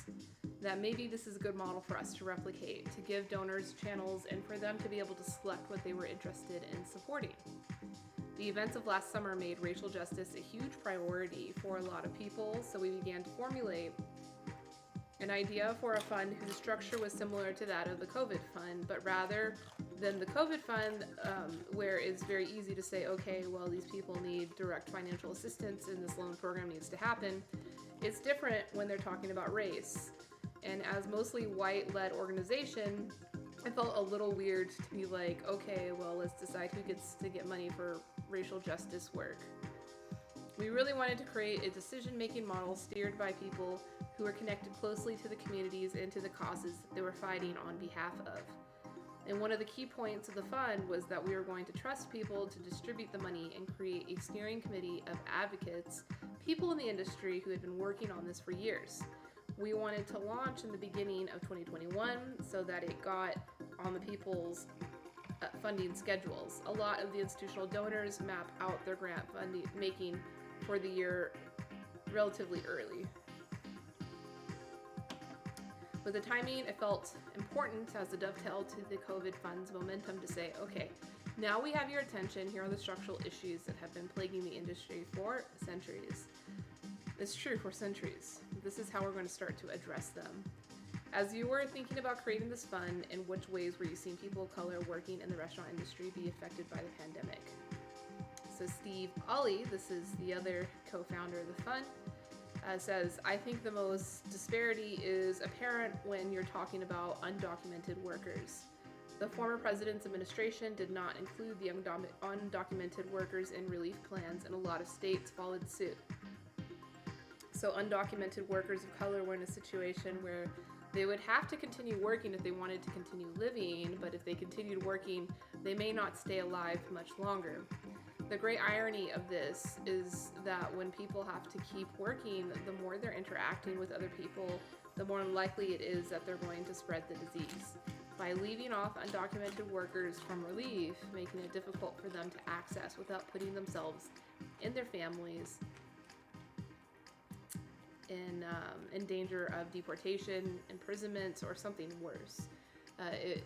that maybe this is a good model for us to replicate, to give donors channels and for them to be able to select what they were interested in supporting. The events of last summer made racial justice a huge priority for a lot of people, so we began to formulate an idea for a fund whose structure was similar to that of the COVID fund, but rather than the COVID fund, where it's very easy to say, okay, well, these people need direct financial assistance and this loan program needs to happen. It's different when they're talking about race. And as mostly white-led organization, it felt a little weird to be like, okay, well, let's decide who gets to get money for racial justice work. We really wanted to create a decision-making model steered by people who were connected closely to the communities and to the causes that they were fighting on behalf of. And one of the key points of the fund was that we were going to trust people to distribute the money and create a steering committee of advocates, people in the industry who had been working on this for years. We wanted to launch in the beginning of 2021 so that it got on the people's funding schedules. A lot of the institutional donors map out their grant funding making for the year relatively early. With the timing, it felt important as a dovetail to the COVID fund's momentum to say, okay, now we have your attention. Here are the structural issues that have been plaguing the industry for centuries. It's true, for centuries. This is how we're going to start to address them. As you were thinking about creating this fund, in which ways were you seeing people of color working in the restaurant industry be affected by the pandemic? So Steve Ollie, this is the other co-founder of the fund, says, I think the most disparity is apparent when you're talking about undocumented workers. The former president's administration did not include the undocumented workers in relief plans, and a lot of states followed suit. So undocumented workers of color were in a situation where they would have to continue working if they wanted to continue living, but if they continued working, they may not stay alive much longer. The great irony of this is that when people have to keep working, the more they're interacting with other people, the more likely it is that they're going to spread the disease. By leaving off undocumented workers from relief, making it difficult for them to access without putting themselves and their families in danger of deportation, imprisonment, or something worse.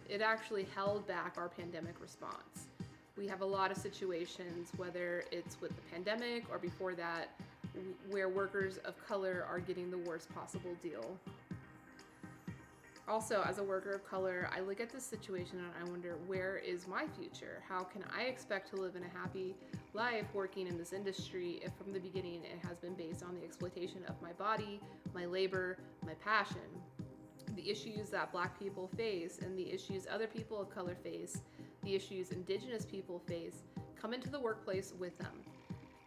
It actually held back our pandemic response. We have a lot of situations, whether it's with the pandemic or before that, where workers of color are getting the worst possible deal. Also, as a worker of color, I look at this situation and I wonder, where is my future? How can I expect to live in a happy life working in this industry if from the beginning it has been based on the exploitation of my body, my labor, my passion? The issues that Black people face and the issues other people of color face, the issues Indigenous people face, come into the workplace with them.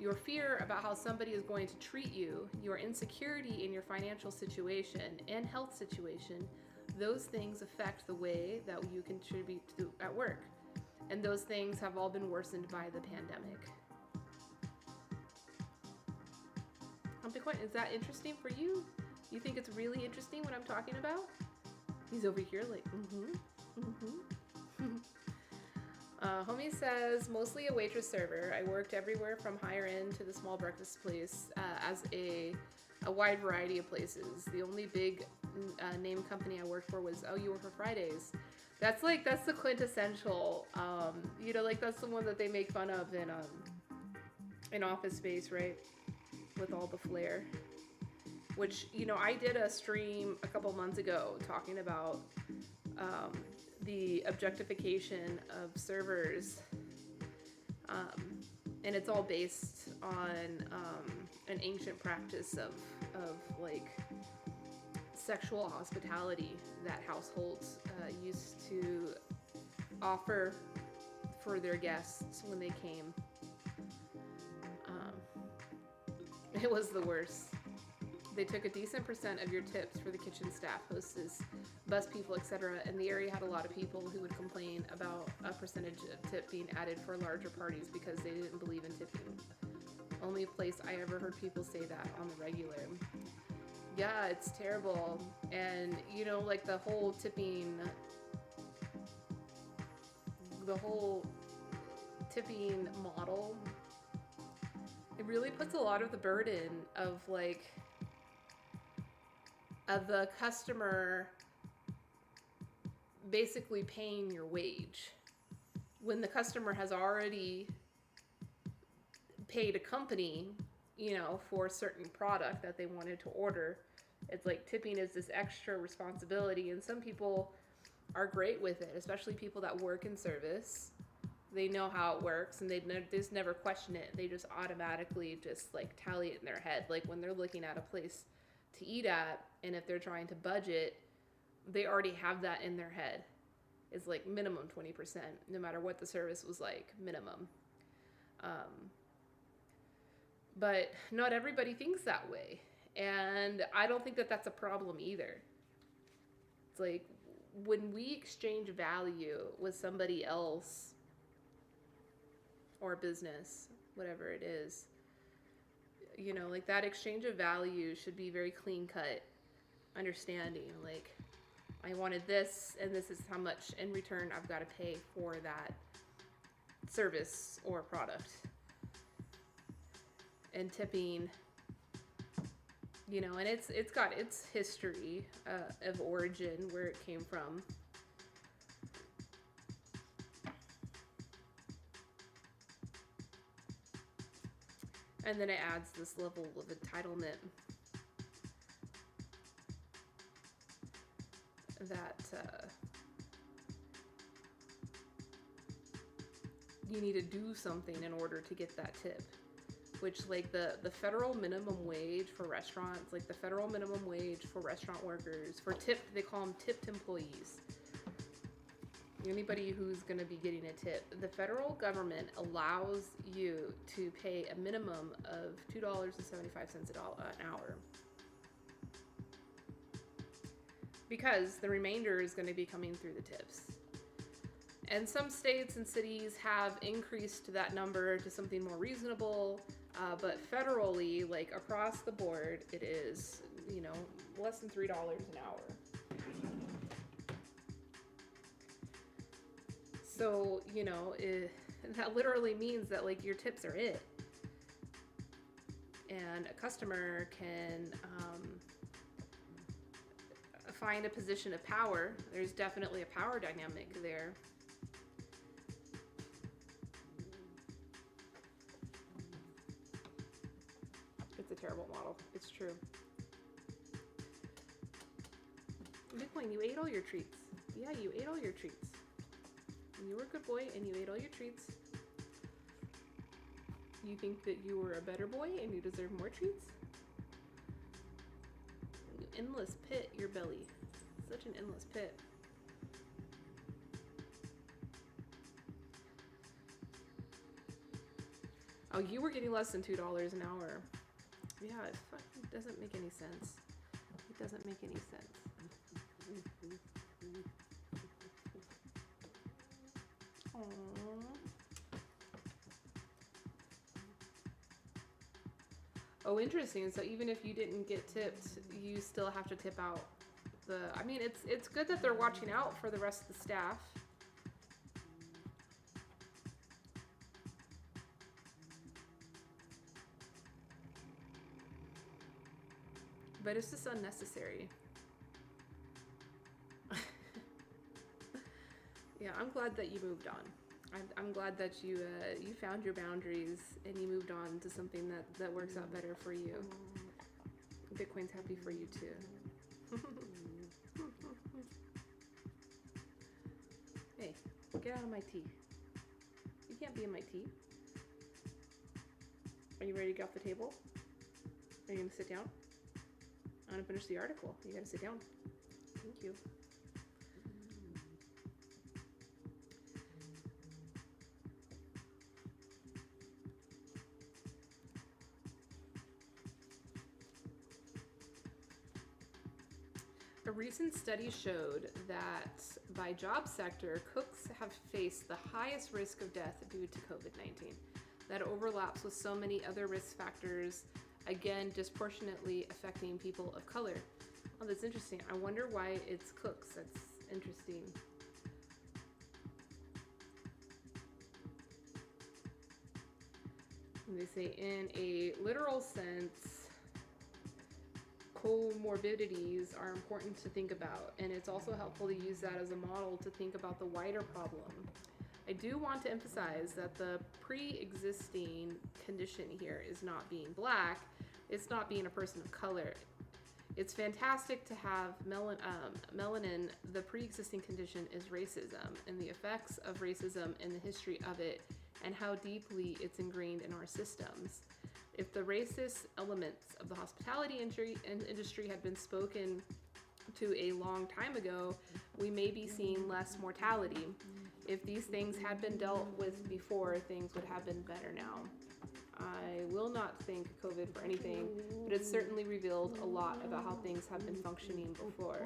Your fear about how somebody is going to treat you, your insecurity in your financial situation and health situation, those things affect the way that you contribute to at work. And those things have all been worsened by the pandemic. Is that interesting for you? You think it's really interesting what I'm talking about? He's over here like, Homie says, mostly a waitress server. I worked everywhere from higher end to the small breakfast place as a wide variety of places. The only big name company I worked for was, oh, you work for Fridays. That's the quintessential, that's the one that they make fun of in Office Space, right? With all the flair. Which, I did a stream a couple months ago talking about the objectification of servers. And it's all based on an ancient practice of sexual hospitality that households used to offer for their guests when they came. It was the worst. They took a decent % of your tips for the kitchen staff, hostess, bus people, etc. And the area had a lot of people who would complain about a percentage of tip being added for larger parties because they didn't believe in tipping. Only place I ever heard people say that on the regular. Yeah, it's terrible. And, the whole tipping model, it really puts a lot of the burden of the customer basically paying your wage when the customer has already paid a company, for a certain product that they wanted to order. It's like tipping is this extra responsibility, and some people are great with it, especially people that work in service. They know how it works, and they just never question it. They just automatically just tally it in their head. Like when they're looking at a place to eat at, and if they're trying to budget, they already have that in their head. It's minimum 20%, no matter what the service was minimum. But not everybody thinks that way. And I don't think that that's a problem either. It's when we exchange value with somebody else or business, whatever it is, that exchange of value should be very clean cut, understanding. I wanted this, and this is how much in return I've got to pay for that service or product. And tipping, and it's got its history of origin, where it came from. And then it adds this level of entitlement that you need to do something in order to get that tip. Which the federal minimum wage for restaurants, the federal minimum wage for restaurant workers, for tipped, they call them tipped employees. Anybody who's going to be getting a tip, the federal government allows you to pay a minimum of $2.75 an hour. Because the remainder is going to be coming through the tips. And some states and cities have increased that number to something more reasonable, but federally, like across the board, it is, less than $3 an hour. So, that literally means that like your tips are it. And a customer can find a position of power. There's definitely a power dynamic there. It's a terrible model. It's true. Bitcoin, you ate all your treats. Yeah, you ate all your treats. You were a good boy and you ate all your treats. You think that you were a better boy and you deserve more treats? You endless pit, your belly. Such an endless pit. Oh, you were getting less than $2 an hour. Yeah, it fucking doesn't make any sense. It doesn't make any sense. Oh, interesting. So even if you didn't get tipped, you still have to tip out I mean, it's good that they're watching out for the rest of the staff. But it's just unnecessary. Yeah, I'm glad that you moved on. I'm glad that you found your boundaries and you moved on to something that works out better for you. Bitcoin's happy for you too. Hey, get out of my tea. You can't be in my tea. Are you ready to get off the table? Are you gonna sit down? I'm gonna finish the article. You gotta sit down. Thank you. A recent study showed that by job sector, cooks have faced the highest risk of death due to COVID-19. That overlaps with so many other risk factors, again, disproportionately affecting people of color. Oh, that's interesting. I wonder why it's cooks. That's interesting. They say in a literal sense, comorbidities are important to think about, and it's also helpful to use that as a model to think about the wider problem. I do want to emphasize that the pre-existing condition here is not being black, it's not being a person of color. It's fantastic to have melanin. The pre-existing condition is racism and the effects of racism and the history of it and how deeply it's ingrained in our systems. If the racist elements of the hospitality industry had been spoken to a long time ago, we may be seeing less mortality. If these things had been dealt with before, things would have been better now. I will not thank COVID for anything, but it's certainly revealed a lot about how things have been functioning before.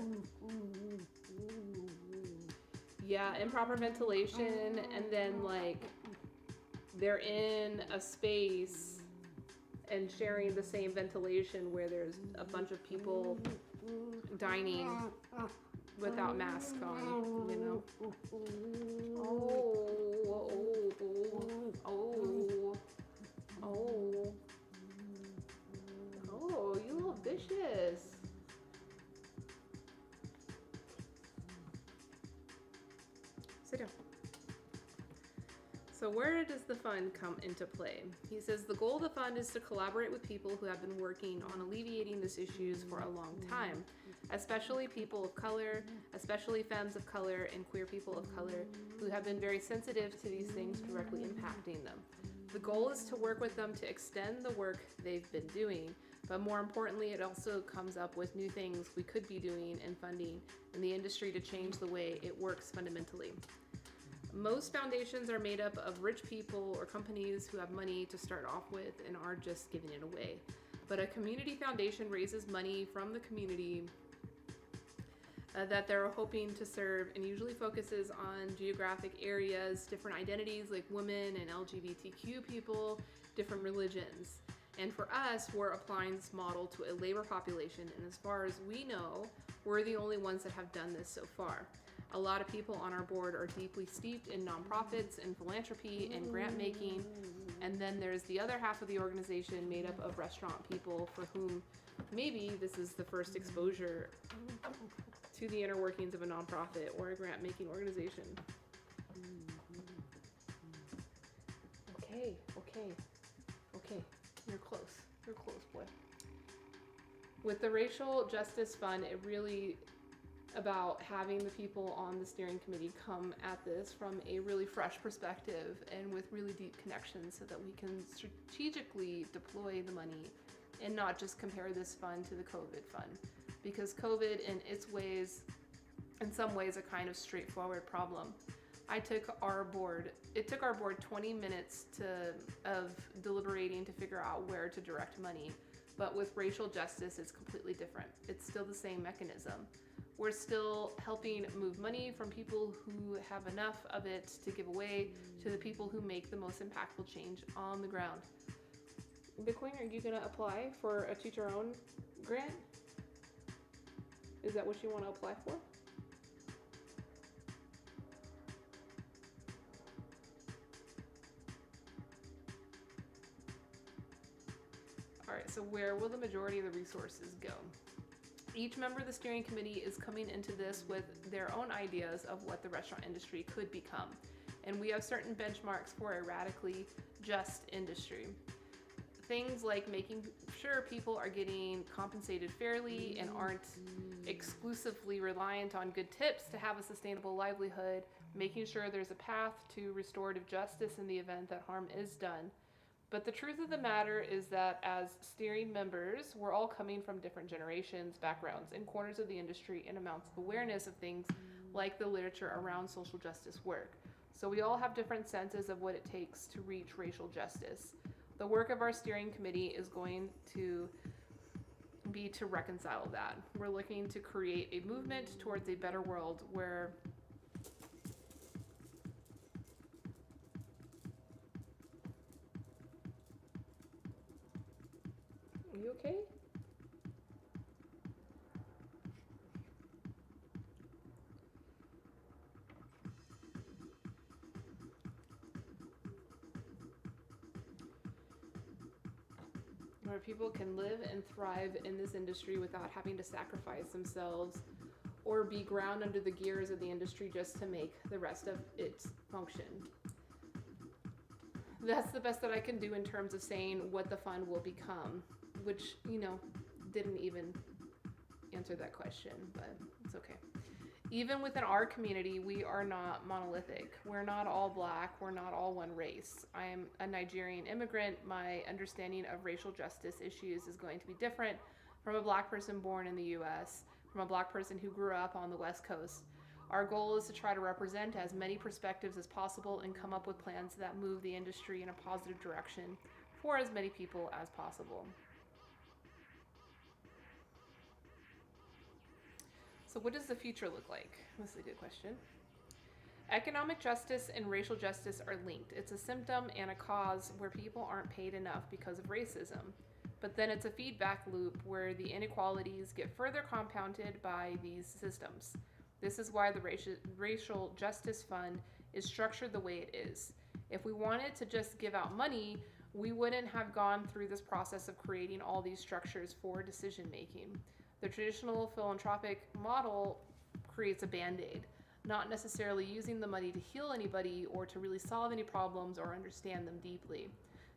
Yeah, improper ventilation, and then like they're in a space and sharing the same ventilation where there's a bunch of people dining without masks on, you know? Oh, you little vicious. Sit down. So where does the fund come into play? He says the goal of the fund is to collaborate with people who have been working on alleviating these issues for a long time, especially people of color, especially femmes of color and queer people of color who have been very sensitive to these things directly impacting them. The goal is to work with them to extend the work they've been doing, but more importantly, it also comes up with new things we could be doing and funding in the industry to change the way it works fundamentally. Most foundations are made up of rich people or companies who have money to start off with and are just giving it away. But a community foundation raises money from the community that they're hoping to serve, and usually focuses on geographic areas, different identities like women and LGBTQ people, different religions. And for us, we're applying this model to a labor population, and as far as we know, we're the only ones that have done this so far. A lot of people on our board are deeply steeped in nonprofits and philanthropy and grant making, and then there's the other half of the organization made up of restaurant people for whom maybe this is the first exposure to the inner workings of a nonprofit or a grant-making organization. Okay. You're close, boy. With the Racial Justice Fund, it really about having the people on the steering committee come at this from a really fresh perspective and with really deep connections so that we can strategically deploy the money and not just compare this fund to the COVID fund. Because COVID in some ways a kind of straightforward problem. It took our board 20 minutes of deliberating to figure out where to direct money. But with racial justice, it's completely different. It's still the same mechanism. We're still helping move money from people who have enough of it to give away to the people who make the most impactful change on the ground. Bitcoin, are you going to apply for a teach our own grant? Is that what you want to apply for? All right, so where will the majority of the resources go? Each member of the steering committee is coming into this with their own ideas of what the restaurant industry could become. And we have certain benchmarks for a radically just industry. Things like making sure people are getting compensated fairly and aren't exclusively reliant on good tips to have a sustainable livelihood, making sure there's a path to restorative justice in the event that harm is done. But the truth of the matter is that as steering members, we're all coming from different generations, backgrounds, and corners of the industry and amounts of awareness of things like the literature around social justice work. So we all have different senses of what it takes to reach racial justice. The work of our steering committee is going to be to reconcile that. We're looking to create a movement towards a better world where Are you okay? Where people can live and thrive in this industry without having to sacrifice themselves or be ground under the gears of the industry just to make the rest of it function. That's the best that I can do in terms of saying what the fund will become, which, didn't even answer that question, but it's okay. Even within our community, we are not monolithic. We're not all black. We're not all one race. I am a Nigerian immigrant. My understanding of racial justice issues is going to be different from a black person born in the US, from a black person who grew up on the West Coast. Our goal is to try to represent as many perspectives as possible and come up with plans that move the industry in a positive direction for as many people as possible. So what does the future look like? That's a good question. Economic justice and racial justice are linked. It's a symptom and a cause where people aren't paid enough because of racism. But then it's a feedback loop where the inequalities get further compounded by these systems. This is why the Racial Justice Fund is structured the way it is. If we wanted to just give out money, we wouldn't have gone through this process of creating all these structures for decision making. The traditional philanthropic model creates a band-aid, not necessarily using the money to heal anybody or to really solve any problems or understand them deeply.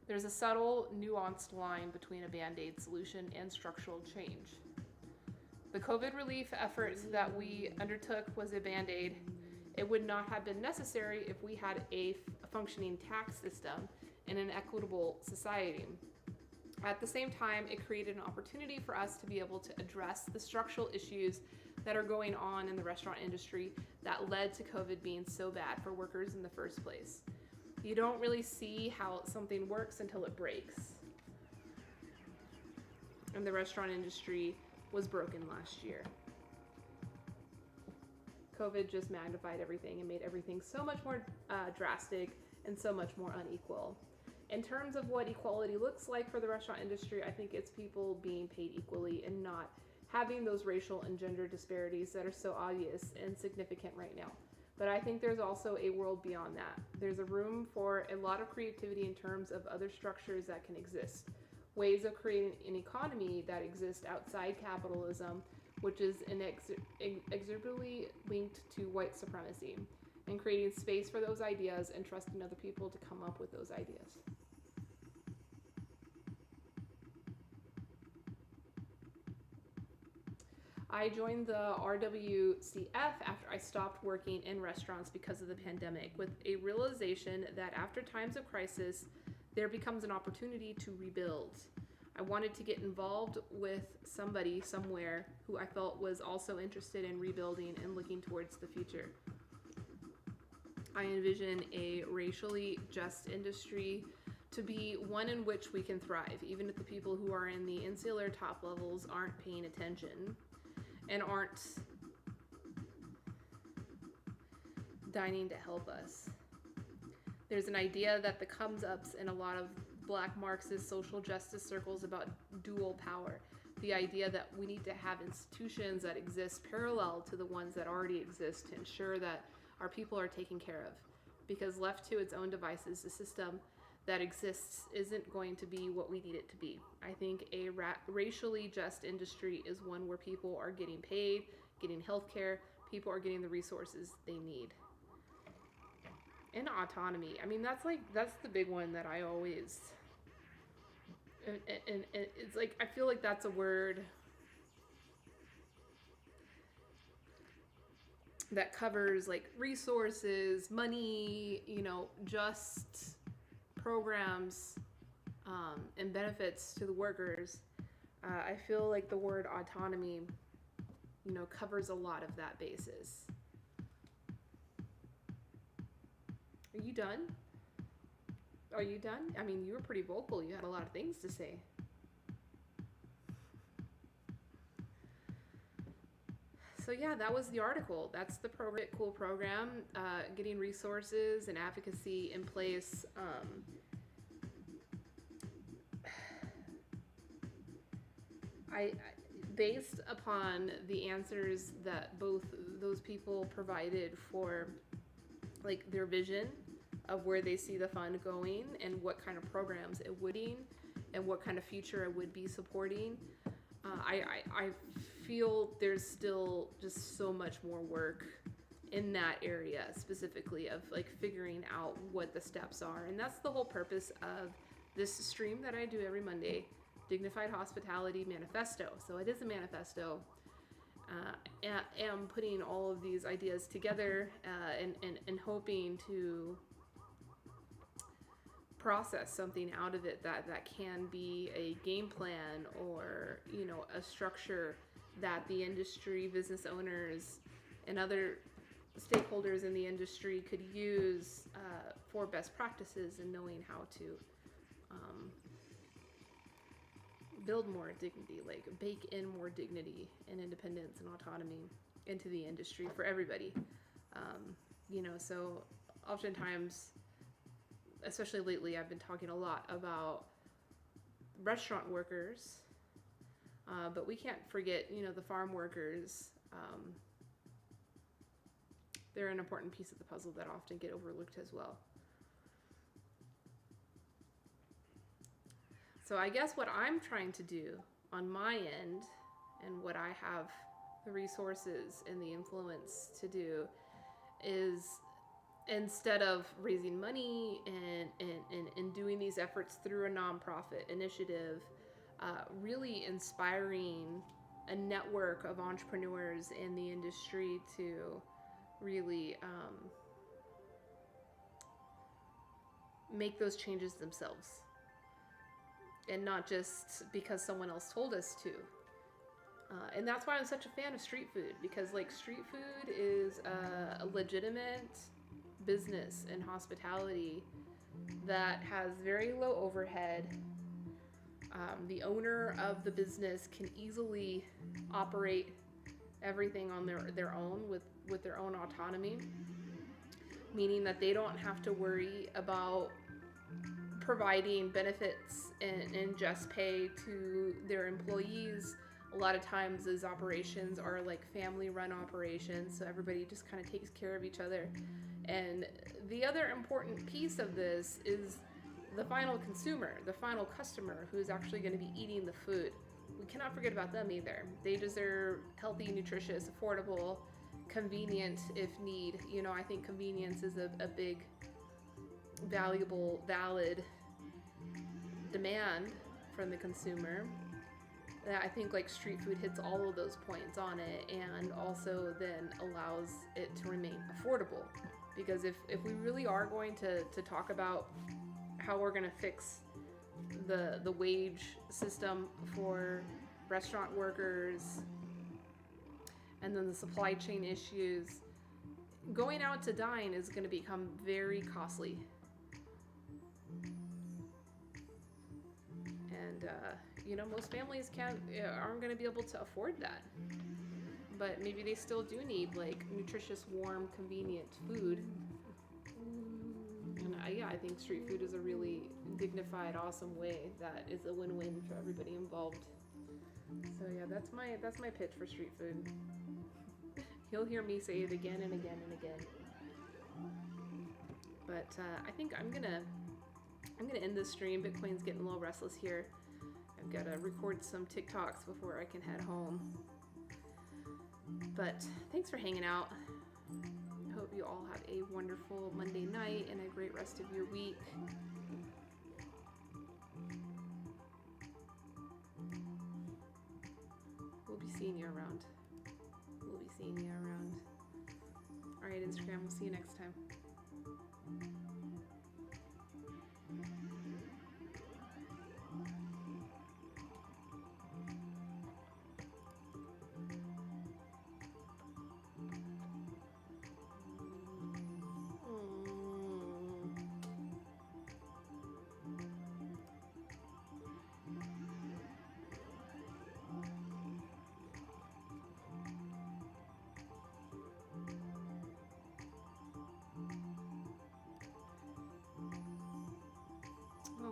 There's a subtle, nuanced line between a band-aid solution and structural change. The COVID relief efforts that we undertook was a band-aid. It would not have been necessary if we had a functioning tax system and an equitable society. At the same time, it created an opportunity for us to be able to address the structural issues that are going on in the restaurant industry that led to COVID being so bad for workers in the first place. You don't really see how something works until it breaks. And the restaurant industry was broken last year. COVID just magnified everything and made everything so much more drastic and so much more unequal. In terms of what equality looks like for the restaurant industry, I think it's people being paid equally and not having those racial and gender disparities that are so obvious and significant right now. But I think there's also a world beyond that. There's a room for a lot of creativity in terms of other structures that can exist. Ways of creating an economy that exists outside capitalism, which is inexorably linked to white supremacy, and creating space for those ideas and trusting other people to come up with those ideas. I joined the RWCF after I stopped working in restaurants because of the pandemic, with a realization that after times of crisis, there becomes an opportunity to rebuild. I wanted to get involved with somebody somewhere who I felt was also interested in rebuilding and looking towards the future. I envision a racially just industry to be one in which we can thrive, even if the people who are in the insular top levels aren't paying attention and aren't dining to help us. There's an idea that the comes ups in a lot of Black Marxist social justice circles about dual power. The idea that we need to have institutions that exist parallel to the ones that already exist to ensure that our people are taken care of. Because left to its own devices, the system that exists isn't going to be what we need it to be. I think a racially just industry is one where people are getting paid, getting health care, people are getting the resources they need. And autonomy. I mean, that's the big one that I always, and it's like, I feel like that's a word that covers like resources, money, just programs, and benefits to the workers. I feel like the word autonomy, covers a lot of that basis. Are you done? Are you done? I mean, you were pretty vocal. You had a lot of things to say. So yeah, that was the article. That's the cool program, getting resources and advocacy in place. I based upon the answers that both those people provided for like their vision of where they see the fund going and what kind of programs it would be and what kind of future it would be supporting. I feel there's still just so much more work in that area specifically of like figuring out what the steps are. And that's the whole purpose of this stream that I do every Monday, Dignified Hospitality Manifesto. So it is a manifesto. Am putting all of these ideas together and hoping to process something out of it that can be a game plan or a structure that the industry, business owners, and other stakeholders in the industry could use for best practices and knowing how to build more dignity, like bake in more dignity and independence and autonomy into the industry for everybody. So oftentimes, especially lately, I've been talking a lot about restaurant workers, but we can't forget, the farm workers. They're an important piece of the puzzle that often get overlooked as well. So I guess what I'm trying to do on my end and what I have the resources and the influence to do is, instead of raising money and doing these efforts through a nonprofit initiative, really inspiring a network of entrepreneurs in the industry to really make those changes themselves. And not just because someone else told us to. And that's why I'm such a fan of street food, because like street food is a legitimate business in hospitality that has very low overhead. The owner of the business can easily operate everything on their own with their own autonomy, meaning that they don't have to worry about providing benefits and just pay to their employees. A lot of times those operations are like family run operations, so everybody just kind of takes care of each other. And the other important piece of this is the final consumer, the final customer who's actually going to be eating the food. We cannot forget about them either. They deserve healthy, nutritious, affordable, convenient if need. You know, I think convenience is a big, valuable, valid demand from the consumer. I think like street food hits all of those points on it, and also then allows it to remain affordable. Because if we really are going to talk about how we're going to fix the wage system for restaurant workers, and then the supply chain issues, going out to dine is going to become very costly. And you know, most families aren't going to be able to afford that. But maybe they still do need like nutritious, warm, convenient food. And I think street food is a really dignified, awesome way that is a win-win for everybody involved. So yeah, that's my pitch for street food. You'll hear me say it again and again and again. But I think I'm gonna end this stream. Bitcoin's getting a little restless here. I've got to record some TikToks before I can head home. But thanks for hanging out. I hope you all have a wonderful Monday night and a great rest of your week. We'll be seeing you around. All right, Instagram, we'll see you next time.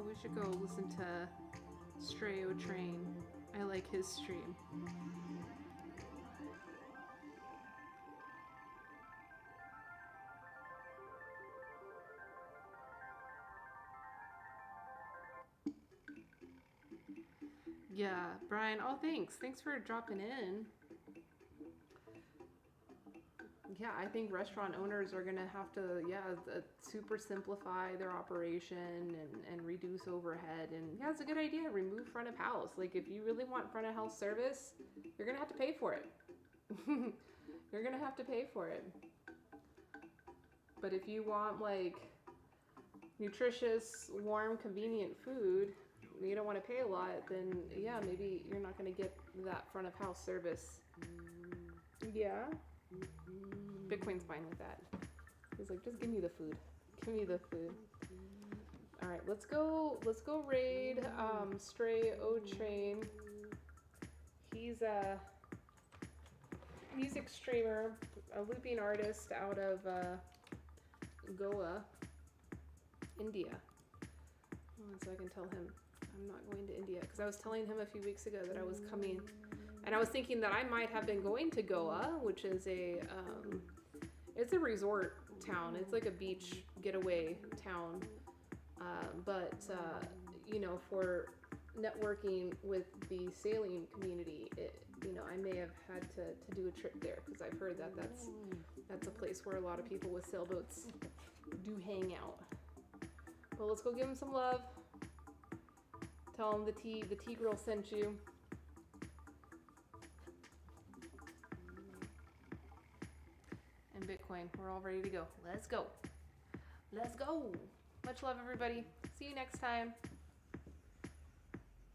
We should go listen to Stray O Train. I like his stream. Yeah, Brian. Oh, thanks. Thanks for dropping in. Yeah, I think restaurant owners are going to have to, super simplify their operation and reduce overhead. And yeah, it's a good idea. Remove front of house. Like, if you really want front of house service, you're going to have to pay for it. You're going to have to pay for it. But if you want, like, nutritious, warm, convenient food, you don't want to pay a lot, then, yeah, maybe you're not going to get that front of house service. Yeah. Bitcoin's fine with that. He's like, just give me the food. Give me the food. All right, let's go raid Stray O Train. He's a music streamer, a looping artist out of Goa, India. So I can tell him I'm not going to India, because I was telling him a few weeks ago that I was coming. And I was thinking that I might have been going to Goa, which is it's a resort town. It's like a beach getaway town. You know, for networking with the sailing community, I may have had to do a trip there, because I've heard that that's a place where a lot of people with sailboats do hang out. Well, let's go give him some love. Tell him the tea girl sent you. And Bitcoin, we're all ready to go. Let's go. Let's go. Much love, everybody. See you next time.